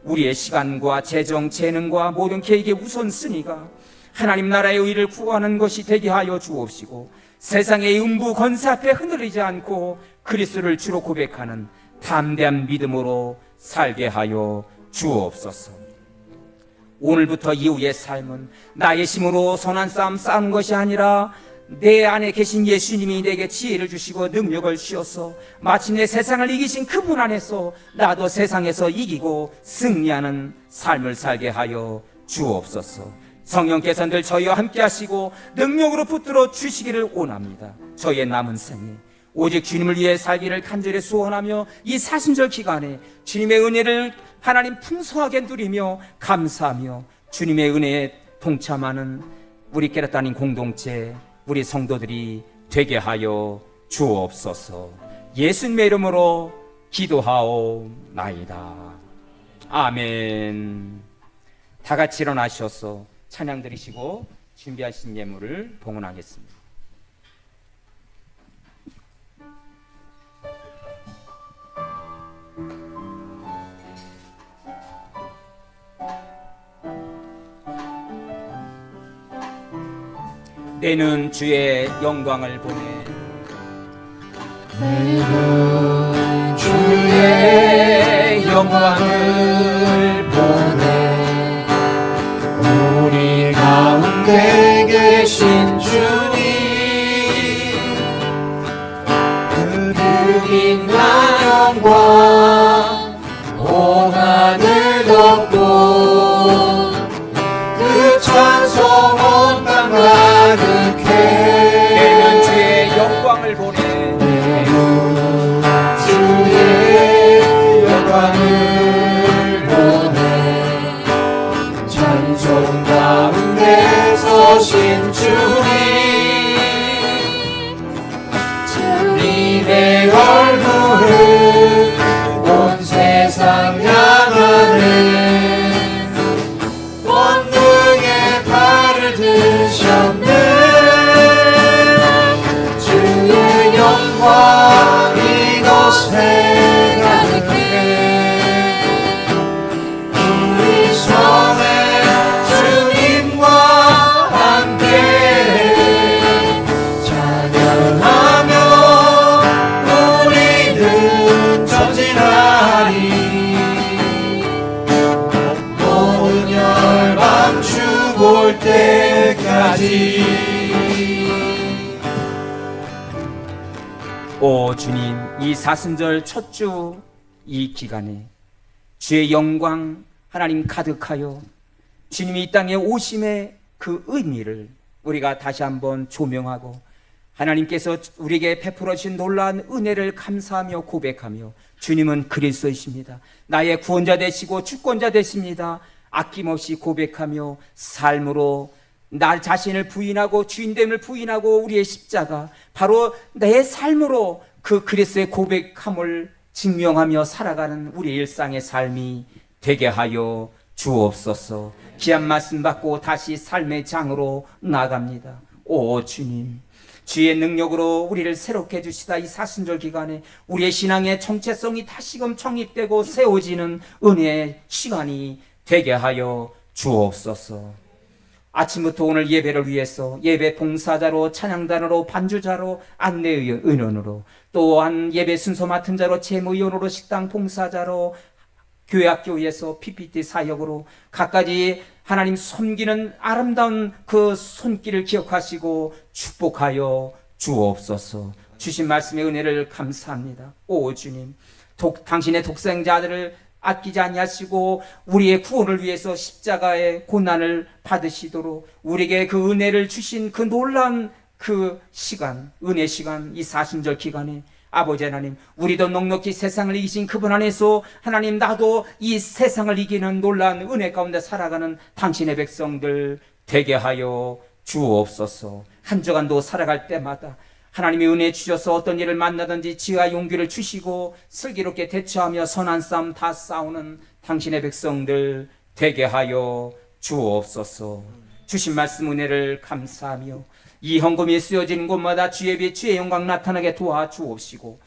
우리의 시간과 재정, 재능과 모든 계획의 우선순위가 하나님 나라의 의를 구하는 것이 되게 하여 주옵시고 세상의 음부 권세 앞에 흔들리지 않고 그리스도를 주로 고백하는 담대한 믿음으로 살게 하여 주옵소서. 오늘부터 이후의 삶은 나의 힘으로 선한 싸움 싸우는 것이 아니라 내 안에 계신 예수님이 내게 지혜를 주시고 능력을 주셔서 마침내 세상을 이기신 그분 안에서 나도 세상에서 이기고 승리하는 삶을 살게 하여 주옵소서. 성령께서 늘 저희와 함께 하시고 능력으로 붙들어 주시기를 원합니다. 저희의 남은 생에 오직 주님을 위해 살기를 간절히 소원하며 이 사순절 기간에 주님의 은혜를 하나님 풍성하게 누리며 감사하며 주님의 은혜에 동참하는 우리 깨닫다닌 공동체, 우리 성도들이 되게 하여 주옵소서. 예수님의 이름으로 기도하옵나이다. 아멘. 다 같이 일어나셔서 찬양 드리시고 준비하신 예물을 봉헌하겠습니다. 내는 주의 영광을 보내. 내는 주의 영광을 보내. 우리 가운데 계신 주님, 그 빛난 영광 온 하늘 덮고 그 찬송 온 땅 가득해. 내는 주의 영광을 보내. 내는 주의 영광을 보내. 찬송 가운데 서신 주님, 주님의 얼굴을 온 세상 향하네. 권능의 발을 드셨네. 주의 영광 이곳에 가득해. 우리 성에 주님과 함께 찬양하며 우리는 전진하리. 모든 열방 죽을 때까지. 오 주님, 이 사순절 첫 주 이 기간에 주의 영광 하나님 가득하여 주님이 이 땅에 오심의 그 의미를 우리가 다시 한번 조명하고 하나님께서 우리에게 베풀어 주신 놀라운 은혜를 감사하며 고백하며 주님은 그리스도이십니다. 나의 구원자 되시고 주권자 되십니다. 아낌없이 고백하며 삶으로 나 자신을 부인하고 주인됨을 부인하고 우리의 십자가, 바로 내 삶으로 그 그리스도의 고백함을 증명하며 살아가는 우리 일상의 삶이 되게 하여 주옵소서. 귀한 말씀 받고 다시 삶의 장으로 나갑니다. 오 주님, 주의 능력으로 우리를 새롭게 해주시다. 이 사순절 기간에 우리의 신앙의 정체성이 다시금 정립되고 세워지는 은혜의 시간이 되게 하여 주옵소서. 아침부터 오늘 예배를 위해서 예배 봉사자로, 찬양단으로, 반주자로, 안내의원으로, 또한 예배 순서 맡은 자로, 재무위원으로, 식당 봉사자로, 교회학교에서 PPT 사역으로 각가지 하나님 섬기는 아름다운 그 손길을 기억하시고 축복하여 주옵소서. 주신 말씀의 은혜를 감사합니다. 오 주님, 당신의 독생자들을 아끼지 아니하시고 우리의 구원을 위해서 십자가의 고난을 받으시도록 우리에게 그 은혜를 주신 그 놀라운 그 시간, 은혜 시간, 이 사순절 기간에 아버지 하나님, 우리도 넉넉히 세상을 이기신 그분 안에서 하나님, 나도 이 세상을 이기는 놀라운 은혜 가운데 살아가는 당신의 백성들 되게 하여 주옵소서. 한 주간도 살아갈 때마다 하나님의 은혜 주셔서 어떤 일을 만나든지 지혜와 용기를 주시고 슬기롭게 대처하며 선한 싸움 다 싸우는 당신의 백성들 되게 하여 주옵소서. 주신 말씀 은혜를 감사하며 이 헌금이 쓰여진 곳마다 주의 빛 주의 영광 나타나게 도와주옵시고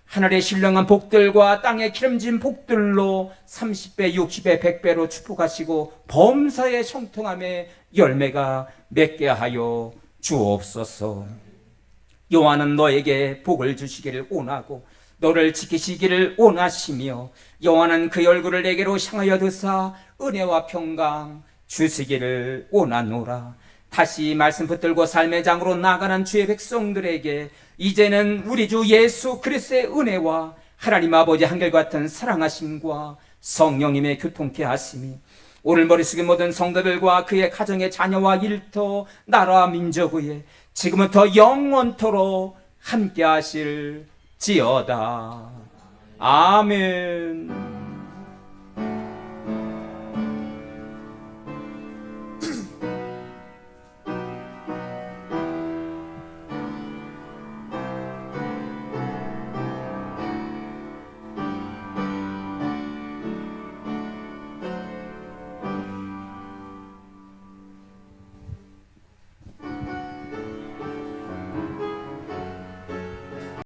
하늘의 신령한 복들과 땅의 기름진 복들로 30배 60배 100배로 축복하시고 범사의 형통함의 열매가 맺게 하여 주옵소서. 여호와는 너에게 복을 주시기를 원하고 너를 지키시기를 원하시며 여호와는 그의 얼굴을 내게로 향하여 드사 은혜와 평강 주시기를 원하노라. 다시 말씀 붙들고 삶의 장으로 나가는 주의 백성들에게 이제는 우리 주 예수 그리스도의 은혜와 하나님 아버지 한결같은 사랑하심과 성령님의 교통케 하심이 오늘 머리 숙인 모든 성도들과 그의 가정의 자녀와 일터 나라와 민족 위에 지금부터 영원토록 함께 하실지어다. 아멘.